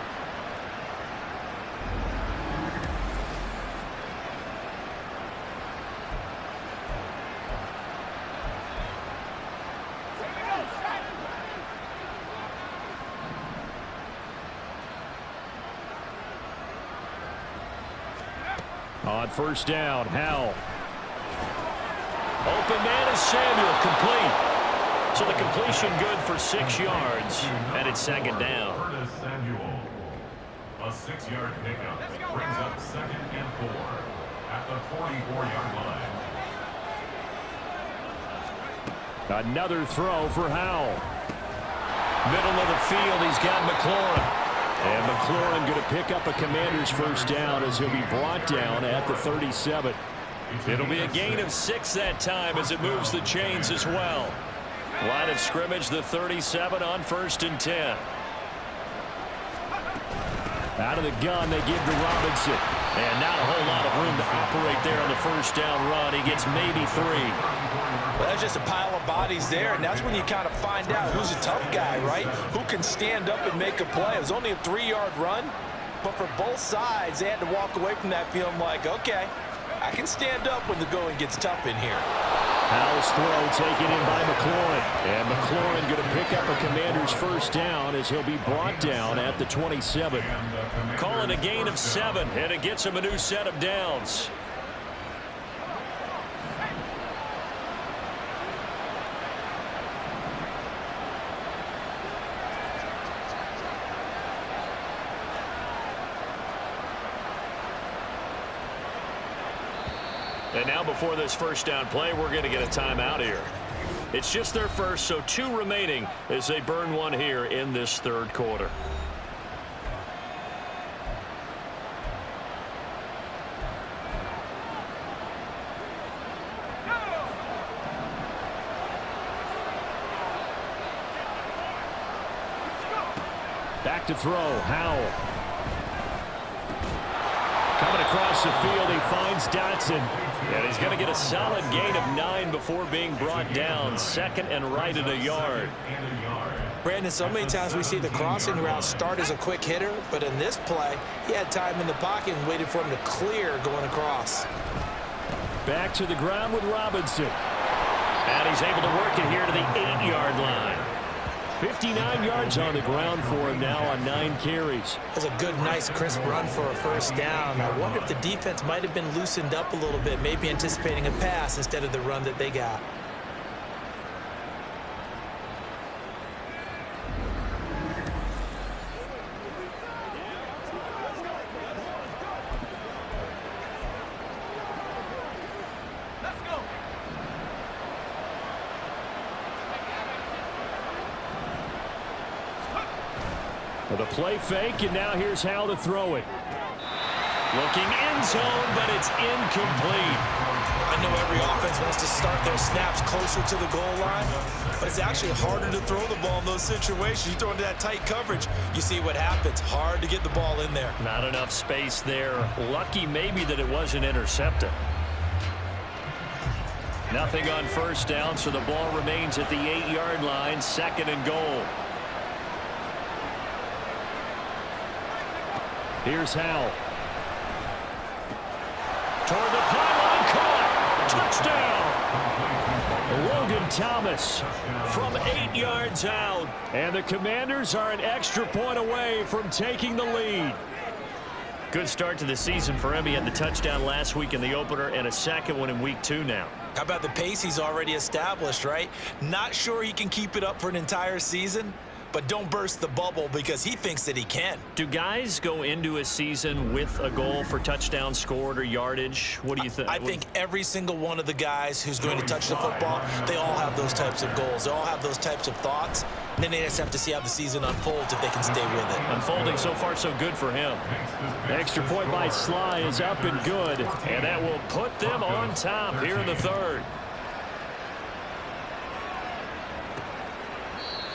B: On 1st down, Howell.
E: Open man is Samuel, complete. So the completion good for 6 yards, and it's 2nd down.
D: Curtis Samuel. A 6-yard pickup brings up 2nd and 4 at the 44-yard line.
B: Another throw for Howell.
E: Middle of the field, he's got McLaurin.
B: And McLaurin going to pick up a Commanders 1st down as he'll be brought down at the 37.
E: It'll be a gain of 6 that time as it moves the chains as well. Line of scrimmage, the 37 on 1st and 10.
B: Out of the gun, they give to Robinson.
E: And not a whole lot of room to operate there on the 1st down run. He gets maybe 3.
C: Well, that's just a pile of bodies there, and that's when you kind of find out who's a tough guy, right? Who can stand up and make a play. It was only a 3-yard run, but for both sides, they had to walk away from that feeling like, okay, I can stand up when the going gets tough in here.
B: Howell's throw taken in by McLaurin. And McLaurin going to pick up a Commanders 1st down as he'll be brought down at the 27.
E: Calling a gain of 7, and it gets him a new set of downs. And now before this 1st down play, we're going to get a timeout here. It's just their first, so 2 remaining as they burn one here in this 3rd quarter.
B: Back to throw, Howell. Coming across the field, he finds Dotson.
E: And he's going to get a solid gain of 9 before being brought down. 2nd and right at a yard.
C: Brandon, so many times we see the crossing route start as a quick hitter, but in this play, he had time in the pocket and waited for him to clear going across.
B: Back to the ground with Robinson.
E: And he's able to work it here to the 8-yard line.
B: 59 yards on the ground for him now on 9 carries.
C: That's a good, nice, crisp run for a 1st down. I wonder if the defense might have been loosened up a little bit, maybe anticipating a pass instead of the run that they got.
B: The play fake, and now here's Hal to throw it. Looking end zone, but it's incomplete.
C: I know every offense wants to start their snaps closer to the goal line, but it's actually harder to throw the ball in those situations. You throw into that tight coverage, you see what happens. Hard to get the ball in there.
B: Not enough space there. Lucky maybe that it wasn't intercepted. Nothing on first down, so the ball remains at the 8-yard line, 2nd and goal. Here's Hal. Toward the pylon, caught. Touchdown. Logan Thomas from 8 yards out. And the Commanders are an extra point away from taking the lead. Good start to the season for him. He had the touchdown last week in the opener and a second one in week 2 now.
C: How about the pace he's already established, right? Not sure he can keep it up for an entire season, but don't burst the bubble because he thinks that he can.
B: Do guys go into a season with a goal for touchdown scored or yardage? What do you think?
C: I think every single one of the guys who's going to touch the football, they all have those types of goals. They all have those types of thoughts. And then they just have to see how the season unfolds if they can stay with it.
B: Unfolding so far so good for him. Extra point by Sly is up and good. And that will put them on top here in the 3rd.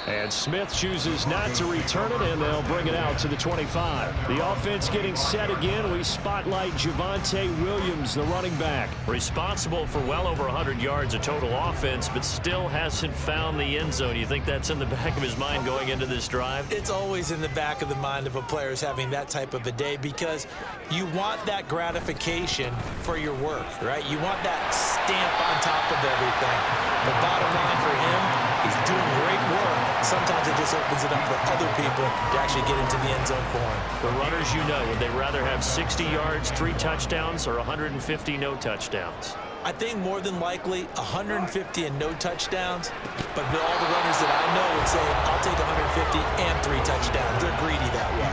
B: And Smith chooses not to return it, and they'll bring it out to the 25. The offense getting set again. We spotlight Javonte Williams, the running back. Responsible for well over 100 yards of total offense, but still hasn't found the end zone. You think that's in the back of his mind going into this drive?
C: It's always in the back of the mind of a player who's having that type of a day because you want that gratification for your work, right? You want that stamp on top of everything. The bottom line for him, he's doing great work. Sometimes it just opens it up for other people to actually get into the end zone for him.
B: The runners, you know, would they rather have 60 yards, 3 touchdowns, or 150 no touchdowns?
C: I think more than likely 150 and no touchdowns, but all the runners that I know would say, I'll take 150 and 3 touchdowns. They're greedy that way.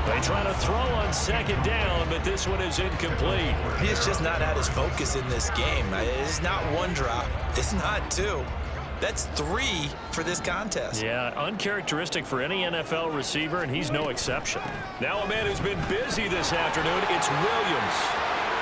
B: They try to throw on 2nd down, but this one is incomplete.
C: He's just not at his focus in this game. It's not 1 drop. It's not 2. That's 3 for this contest.
B: Yeah, uncharacteristic for any NFL receiver, and he's no exception. Now a man who's been busy this afternoon, it's Williams.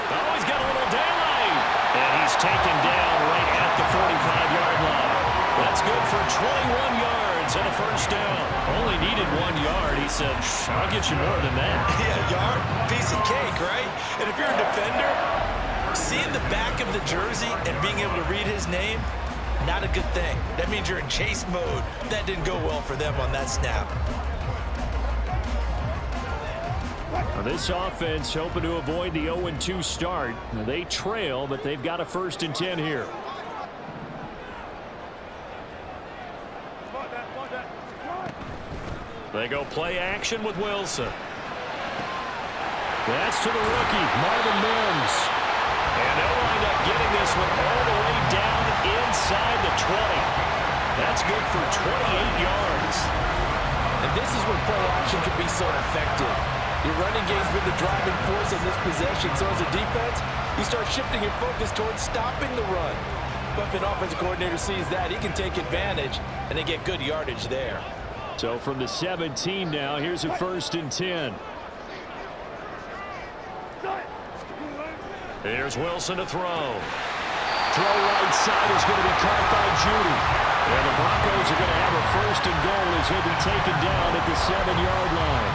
B: Oh, he's got a little daylight. And he's taken down right at the 45-yard line. That's good for 21 yards and a first down. Only needed 1 yard. He said, I'll get you more than that.
C: Yeah, yard, piece of cake, right? And if you're a defender, seeing the back of the jersey and being able to read his name, not a good thing. That means you're in chase mode. That didn't go well for them on that snap.
B: Now this offense hoping to avoid the 0-2 start. Now they trail, but they've got a 1st and 10 here. They go play action with Wilson. That's to the rookie, Marvin Mims. And they'll wind up getting this one all the way down inside the 20. That's good for 28 yards.
H: And this is where play action can be so effective. Your running game's been the driving force in this possession. So as a defense, you start shifting your focus towards stopping the run. But if an offensive coordinator sees that, he can take advantage and they get good yardage there.
B: So from the 17 now, here's a 1st and 10. Here's Wilson to throw. Throw right side is going to be caught by Judy. And the Broncos are going to have a 1st and goal as he'll be taken down at the 7-yard line.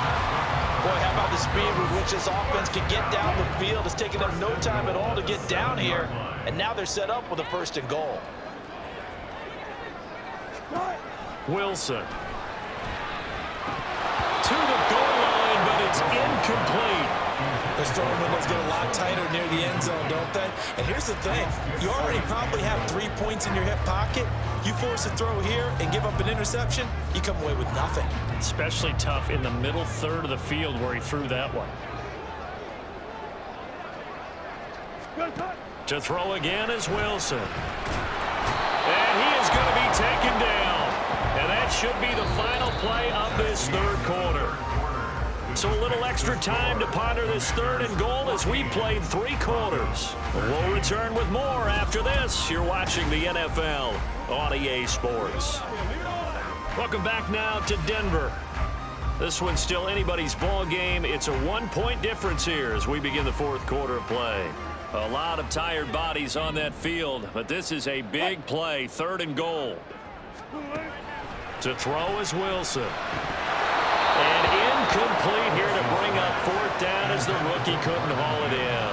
C: Boy, how about the speed with which this offense can get down the field? It's taken them no time at all to get down here. And now they're set up with a 1st and goal.
B: Wilson. To the goal line, but it's incomplete.
C: Those throwing windows get a lot tighter near the end zone, don't they? And here's the thing. You already probably have 3 points in your hip pocket. You force a throw here and give up an interception, you come away with nothing.
B: Especially tough in the middle 3rd of the field where he threw that one. To throw again is Wilson. And he is going to be taken down. And that should be the final play of this 3rd quarter. So a little extra time to ponder this 3rd and goal as we played 3 quarters. We'll return with more after this. You're watching the NFL on EA Sports. Welcome back now to Denver.
E: This one's still anybody's ball game. It's a 1-point difference here as we begin the fourth quarter of play. A lot of tired bodies on that field, but this is a big play. 3rd and goal. To throw is Wilson. And incomplete here to bring up 4th down as the rookie couldn't haul it in.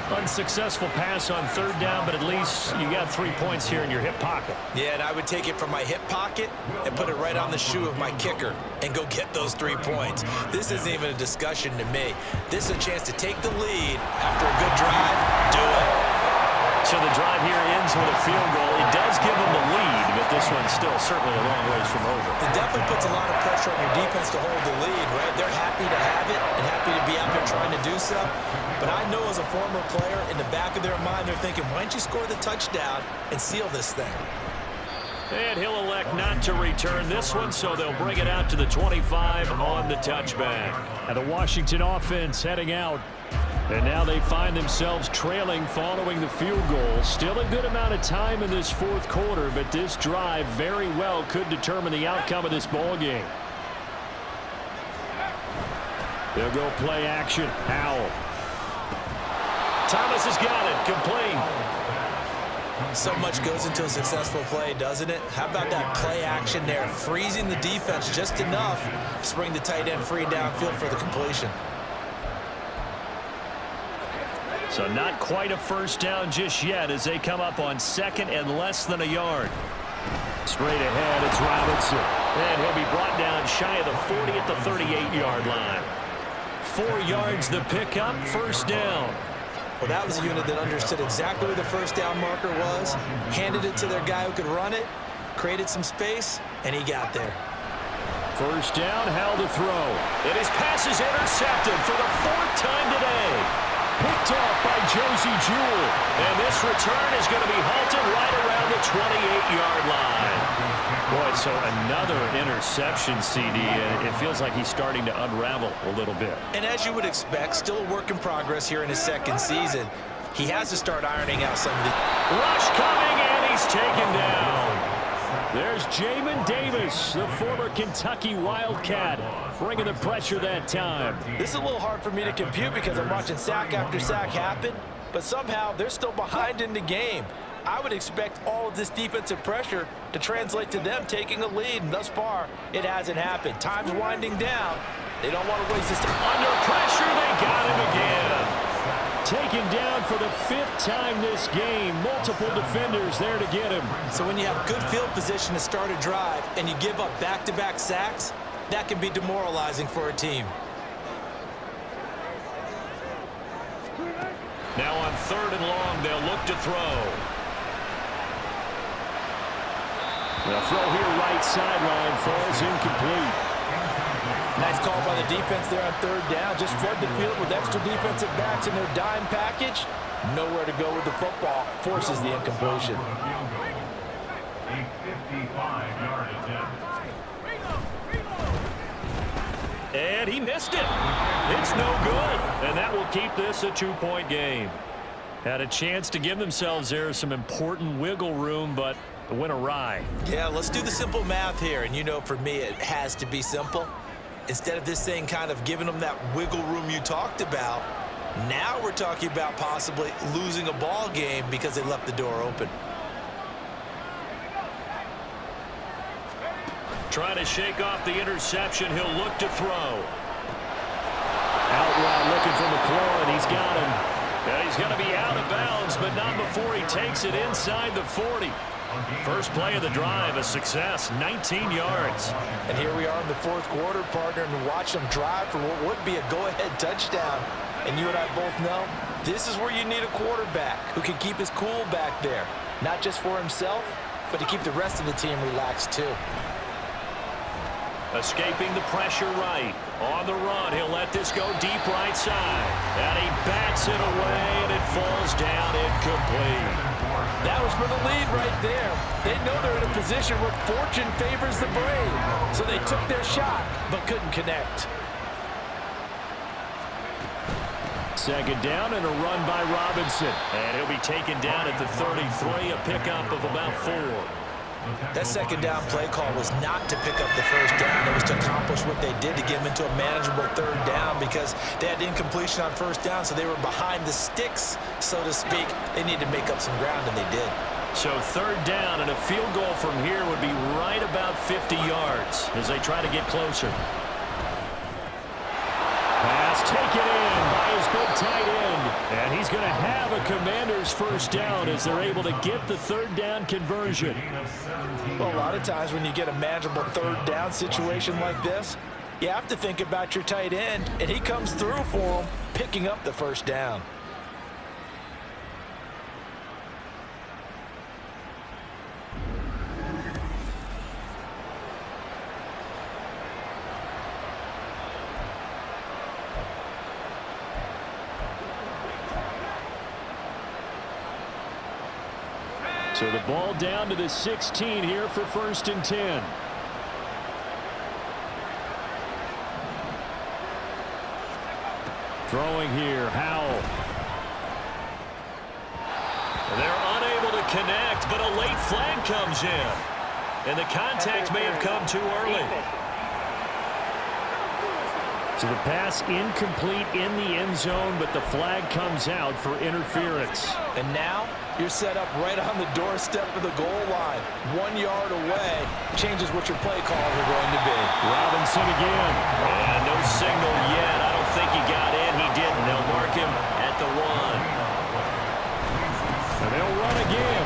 E: Unsuccessful pass on 3rd down, but at least you got 3 points here in your hip pocket.
C: Yeah, and I would take it from my hip pocket and put it right on the shoe of my kicker and go get those 3 points. This isn't even a discussion to me. This is a chance to take the lead after a good drive. Do it.
E: So the drive here ends with a field goal. It does give them the lead, but this one's still certainly a long ways from over.
C: It definitely puts a lot of pressure on your defense to hold the lead, right? They're happy to have it and happy to be out there trying to do so. But I know as a former player, in the back of their mind, they're thinking, why don't you score the touchdown and seal this thing?
E: And he'll elect not to return this one, so they'll bring it out to the 25 on the touchback.
B: And the Washington offense heading out. And now they find themselves trailing following the field goal. Still a good amount of time in this fourth quarter, but this drive very well could determine the outcome of this ball game. They'll go play action. Howell.
E: Thomas has got it. Complete.
C: So much goes into a successful play, doesn't it? How about that play action there? Freezing the defense just enough to bring the tight end free downfield for the completion.
B: So not quite a first down just yet as they come up on 2nd and less than a yard. Straight ahead, it's Robinson.
E: And he'll be brought down shy of the 40 at the 38-yard line. 4 yards the pickup, 1st down.
C: Well, that was a unit that understood exactly where the first down marker was, handed it to their guy who could run it, created some space, and he got there.
B: 1st down, Howell to throw.
E: And his pass is intercepted for the 4th time today.
B: Picked off by Josie Jewell.
E: And this return is going to be halted right around the 28-yard line.
B: Boy, so another interception, CD, and it feels like he's starting to unravel a little bit.
C: And as you would expect, still a work in progress here in his 2nd season. He has to start ironing out some of the...
E: Rush coming, and he's taken down.
B: There's Jamin Davis, the former Kentucky Wildcat, bringing the pressure that time.
C: This is a little hard for me to compute because I'm watching sack after sack happen, but somehow they're still behind in the game. I would expect all of this defensive pressure to translate to them taking a lead, and thus far, it hasn't happened. Time's winding down. They don't want to waste this time.
E: Under pressure, they got him again.
B: Taken down for the 5th time this game. Multiple defenders there to get him.
C: So when you have good field position to start a drive and you give up back-to-back sacks, that can be demoralizing for a team.
E: Now on 3rd and long, they'll look to throw.
B: The throw here right sideline falls incomplete.
C: Nice call by the defense there on 3rd down. Just flood the field with extra defensive backs in their dime package. Nowhere to go with the football. Forces the incompletion.
D: A 55-yard attempt.
E: And he missed it. It's no good. And that will keep this a 2-point game.
B: Had a chance to give themselves there some important wiggle room, but it went awry.
C: Yeah, let's do the simple math here. And you know, for me, it has to be simple. Instead of this thing kind of giving them that wiggle room you talked about, now we're talking about possibly losing a ball game because they left the door open.
E: Trying to shake off the interception. He'll look to throw.
B: Out route looking for McLaurin. He's got him.
E: And he's going to be out of bounds, but not before he takes it inside the 40. First play of the drive, a success, 19 yards.
C: And here we are in the 4th quarter, partner, and watch them drive for what would be a go-ahead touchdown. And you and I both know this is where you need a quarterback who can keep his cool back there, not just for himself, but to keep the rest of the team relaxed too.
E: Escaping the pressure right. On the run, he'll let this go deep right side. And he bats it away, and it falls down incomplete.
C: That was for the lead right there. They know they're in a position where fortune favors the brave. So they took their shot, but couldn't connect.
B: 2nd down and a run by Robinson.
E: And he'll be taken down at the 33, a pickup of about 4.
C: That second down play call was not to pick up the first down. It was to accomplish what they did to get them into a manageable third down because they had incompletion on first down, so they were behind the sticks, so to speak. They needed to make up some ground, and they did.
B: So third down, and a field goal from here would be right about 50 yards as they try to get closer. Pass taken in by his big tight end. And he's going to have a Commanders first down as they're able to get the third down conversion.
C: Well, a lot of times when you get a manageable third down situation like this, you have to think about your tight end, and he comes through for him, picking up the first down.
B: So the ball down to the 16 here for 1st and 10. Throwing here, Howell.
E: They're unable to connect, but a late flag comes in. And the contact may have come too early.
B: So the pass incomplete in the end zone, but the flag comes out for interference.
C: And now you're set up right on the doorstep of the goal line. 1 yard away changes what your play calls are going to be.
B: Robinson again.
E: And no signal yet. I don't think he got in. He didn't. They'll mark him at the 1.
B: And they'll run again.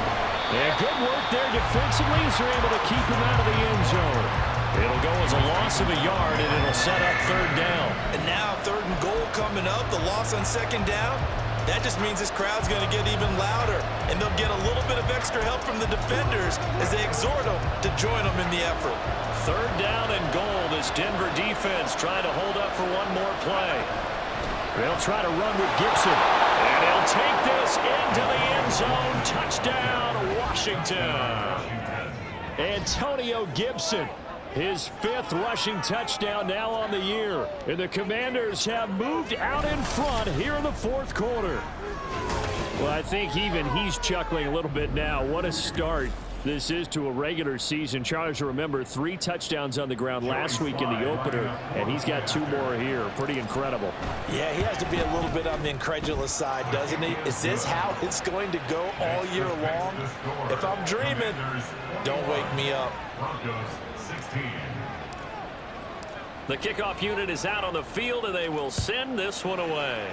B: And good work there defensively as they're able to keep him out of the end zone. It'll go as a loss of a yard, and it'll set up third down.
C: And now 3rd and goal coming up, the loss on 2nd down. That just means this crowd's going to get even louder, and they'll get a little bit of extra help from the defenders as they exhort them to join them in the effort.
E: 3rd down and goal. This Denver defense trying to hold up for one more play.
B: They'll try to run with Gibson.
E: And he'll take this into the end zone. Touchdown, Washington.
B: Antonio Gibson. His 5th rushing touchdown now on the year. And the Commanders have moved out in front here in the 4th quarter. Well, I think even he's chuckling a little bit now. What a start this is to a regular season. Chargers, remember, 3 touchdowns on the ground last week in the opener, and he's got 2 more here. Pretty incredible.
C: Yeah, he has to be a little bit on the incredulous side, doesn't he? Is this how it's going to go all year long? If I'm dreaming, don't wake me up.
D: Broncos 16.
E: The kickoff unit is out on the field, and they will send this one away.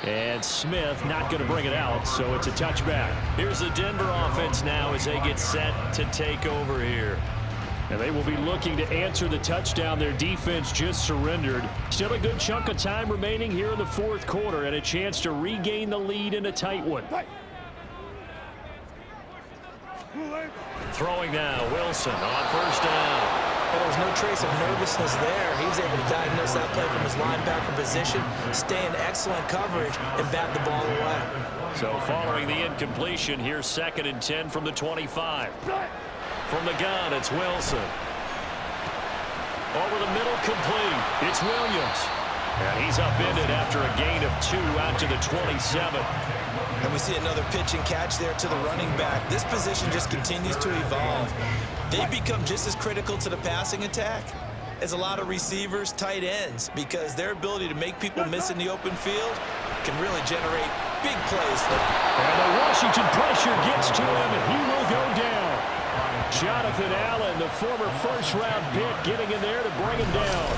B: And Smith not going to bring it out, so it's a touchback.
E: Here's the Denver offense now as they get set to take over here.
B: And they will be looking to answer the touchdown their defense just surrendered. Still a good chunk of time remaining here in the 4th quarter and a chance to regain the lead in a tight one.
E: Throwing now, Wilson on 1st down.
C: And there was no trace of nervousness there. He was able to diagnose that play from his linebacker position, stay in excellent coverage, and bat the ball away.
E: So following the incompletion, here's 2nd and 10 from the 25. From the gun, it's Wilson. Over the middle, complete. It's Williams. And he's upended after a gain of 2 out to the 27.
C: And we see another pitch and catch there to the running back. This position just continues to evolve. They become just as critical to the passing attack as a lot of receivers, tight ends, because their ability to make people miss in the open field can really generate big plays for them.
B: And the Washington pressure gets to him, and he will go down. Jonathan Allen, the former 1st-round pick, getting in there to bring him down.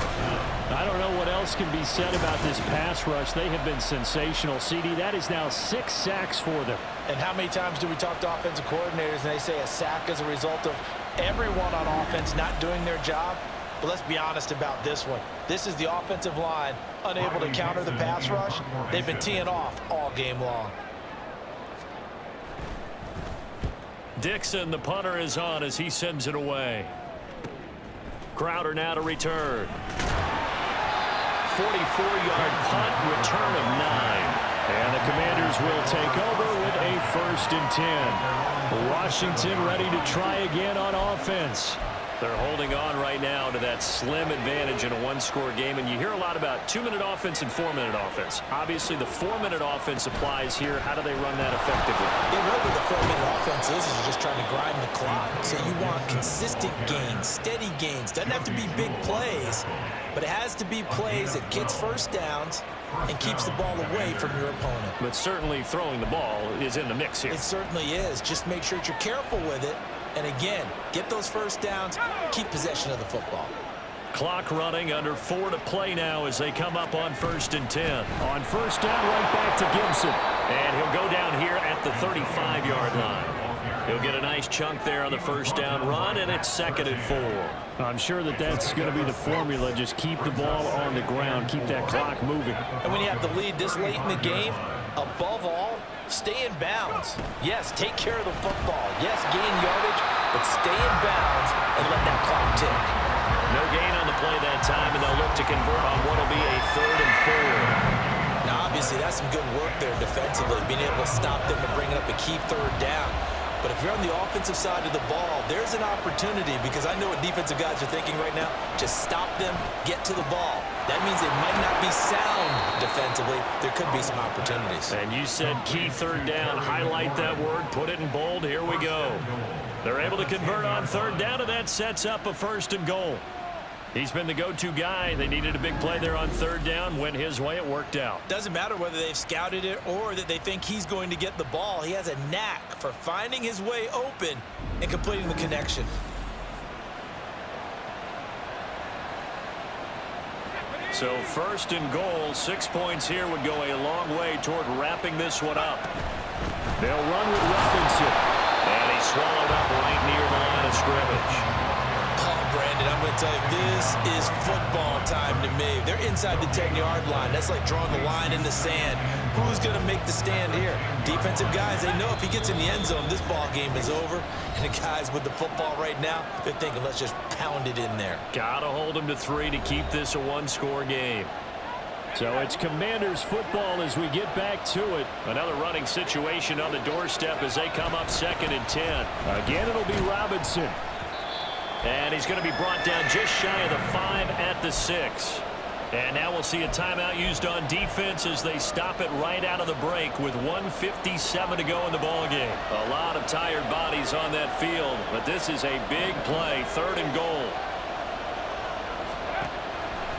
B: I don't know what else can be said about this pass rush. They have been sensational. CD, that is now 6 sacks for them.
C: And how many times do we talk to offensive coordinators and they say a sack as a result of everyone on offense not doing their job? But let's be honest about this one. This is the offensive line unable to counter the pass rush. They've been teeing off all game long.
E: Dixon, the punter, is on as he sends it away. Crowder now to return. 44-yard punt, return of 9.
B: And the Commanders will take over with a 1st and 10. Washington ready to try again on offense. They're holding on right now to that slim advantage in a one-score game, and you hear a lot about 2-minute offense and 4-minute offense. Obviously, the 4-minute offense applies here. How do they run that effectively?
C: Yeah, really the 4-minute offense is just trying to grind the clock. So you want consistent gains, steady gains. Doesn't have to be big plays, but it has to be plays that gets first downs and keeps the ball away from your opponent.
B: But certainly throwing the ball is in the mix here.
C: It certainly is. Just make sure that you're careful with it. And again, get those first downs, keep possession of the football.
B: Clock running, under 4 to play now as they come up on 1st and 10. On first down, right back to Gibson. And he'll go down here at the 35-yard line. He'll get a nice chunk there on the first down run, and it's 2nd and 4. I'm sure that that's going to be the formula. Just keep the ball on the ground, keep that clock moving.
C: And when you have the lead this late in the game, above all, stay in bounds. Yes, take care of the football. Yes, gain yardage, but stay in bounds and let that clock tick.
B: No gain on the play that time, and they'll look to convert on what will be a 3rd and 4.
C: Now, obviously, that's some good work there defensively, being able to stop them and bring up a key 3rd down. But if you're on the offensive side of the ball, there's an opportunity, because I know what defensive guys are thinking right now. Just stop them, get to the ball. That means they might not be sound defensively. There could be some opportunities.
B: And you said key 3rd down. Highlight that word, put it in bold. Here we go. They're able to convert on 3rd down, and that sets up a 1st and goal. He's been the go-to guy. They needed a big play there on 3rd down. Went his way. It worked out.
C: Doesn't matter whether they've scouted it or that they think he's going to get the ball. He has a knack for finding his way open and completing the connection.
B: So 1st and goal, 6 points here would go a long way toward wrapping this one up. They'll run with Robinson. And he's swallowed up right near the line of scrimmage.
C: Oh, Brandon, I'm going to tell you, this is football time to me. They're inside the 10-yard line. That's like drawing the line in the sand. Who's going to make the stand here? Defensive guys, they know if he gets in the end zone, this ball game is over. And the guys with the football right now, they're thinking, let's just pound it in there.
B: Got to hold him to 3 to keep this a one-score game. So it's Commanders football as we get back to it. Another running situation on the doorstep as they come up 2nd and 10. Again, it'll be Robinson. And he's going to be brought down just shy of the 5 at the 6. And now we'll see a timeout used on defense as they stop it right out of the break with 1:57 to go in the ballgame. A lot of tired bodies on that field, but this is a big play, 3rd and goal.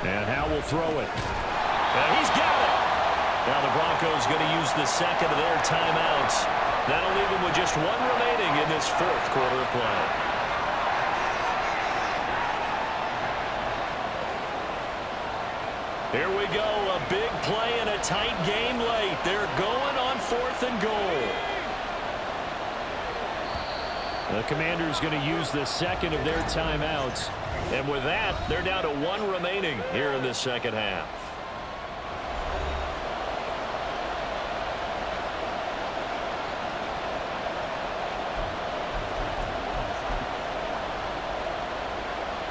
B: And Howe will throw it. And he's got it. Now the Broncos going to use the 2nd of their timeouts. That'll leave them with just 1 remaining in this 4th quarter of play. Here we go, a big play and a tight game late. They're going on 4th and goal. The Commanders going to use the 2nd of their timeouts. And with that, they're down to 1 remaining here in the 2nd half.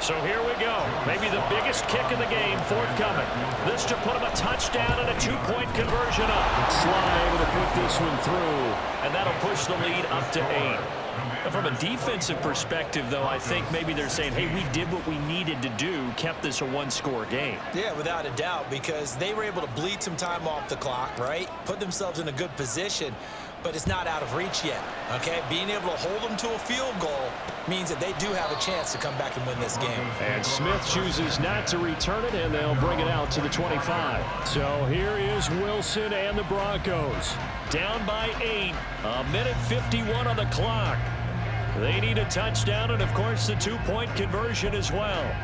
B: So here we go. Maybe the biggest kick of the game forthcoming. This to put him a touchdown and a 2-point conversion up. Sly able to put this one through. And that'll push the lead up to 8. From a defensive perspective, though, I think maybe they're saying, hey, we did what we needed to do, kept this a 1-score game.
C: Yeah, without a doubt, because they were able to bleed some time off the clock, right? Put themselves in a good position, but it's not out of reach yet, okay? Being able to hold them to a field goal means that they do have a chance to come back and win this game.
B: And Smith chooses not to return it, and they'll bring it out to the 25. So here is Wilson and the Broncos. Down by 8, 1:51 on the clock. They need a touchdown and, of course, the 2-point conversion as well.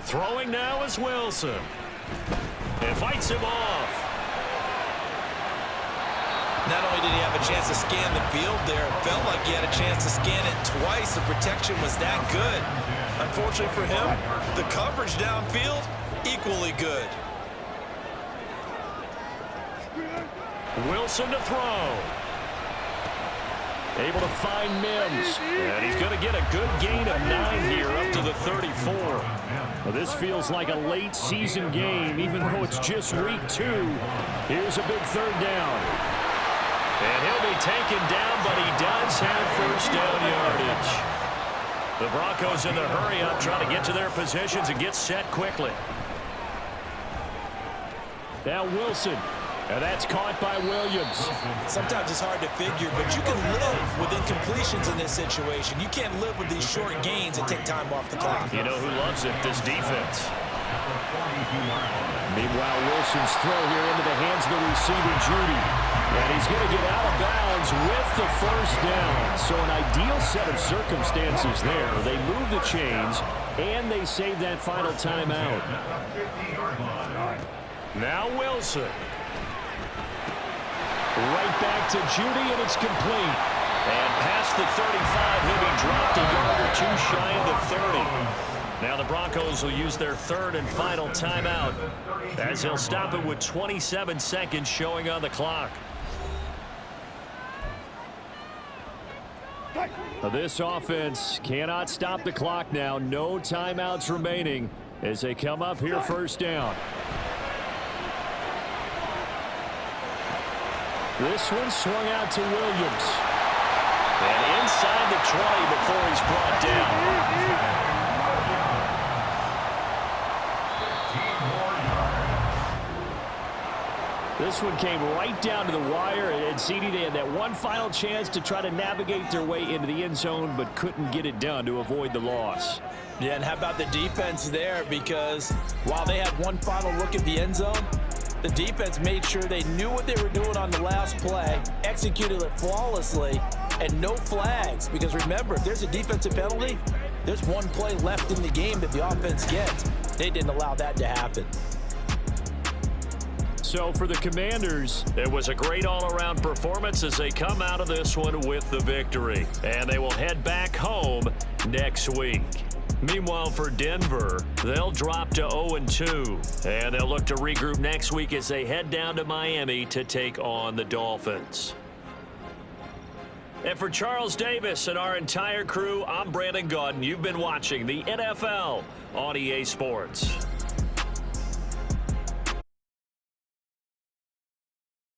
B: Throwing now is Wilson. And fights him off.
C: Not only did he have a chance to scan the field there, it felt like he had a chance to scan it twice. The protection was that good. Unfortunately for him, the coverage downfield, equally good.
B: Wilson to throw. Able to find Mims.
E: And he's going to get a good gain of 9 here up to the 34.
B: Well, this feels like a late season game, even though it's just week 2. Here's a big third down.
E: And he'll be taken down, but he does have first down yardage. The Broncos in the hurry-up trying to get to their positions and get set quickly.
B: Now Wilson. And that's caught by Williams.
H: Sometimes it's hard to figure, but you can live with incompletions in this situation. You can't live with these short gains and take time off the clock.
E: You know who loves it? This defense.
B: Meanwhile, Wilson's throw here into the hands of the receiver, Judy. And he's going to get out of bounds with the first down. So an ideal set of circumstances there. They move the chains, and they save that final timeout.
E: Now Wilson.
B: Right back to Judy, and it's complete.
E: And past the 35, he'll be dropped a yard or 2 shy of the 30. Now the Broncos will use their third and final timeout as they'll stop it with 27 seconds showing on the clock.
B: This offense cannot stop the clock now. No timeouts remaining as they come up here first down. This one swung out to Williams.
E: And inside the 20 before he's brought down.
B: This one came right down to the wire, and CD, they had that one final chance to try to navigate their way into the end zone, but couldn't get it done to avoid the loss.
H: Yeah, and how about the defense there? Because while they had one final look at the end zone, the defense made sure they knew what they were doing on the last play, executed it flawlessly, and no flags. Because remember, if there's a defensive penalty, there's one play left in the game that the offense gets. They didn't allow that to happen.
B: So for the Commanders,
E: it was a great all-around performance as they come out of this one with the victory. And they will head back home next week. Meanwhile, for Denver, they'll drop to 0-2. And they'll look to regroup next week as they head down to Miami to take on the Dolphins. And for Charles Davis and our entire crew, I'm Brandon Gaudin. You've been watching the NFL on EA Sports.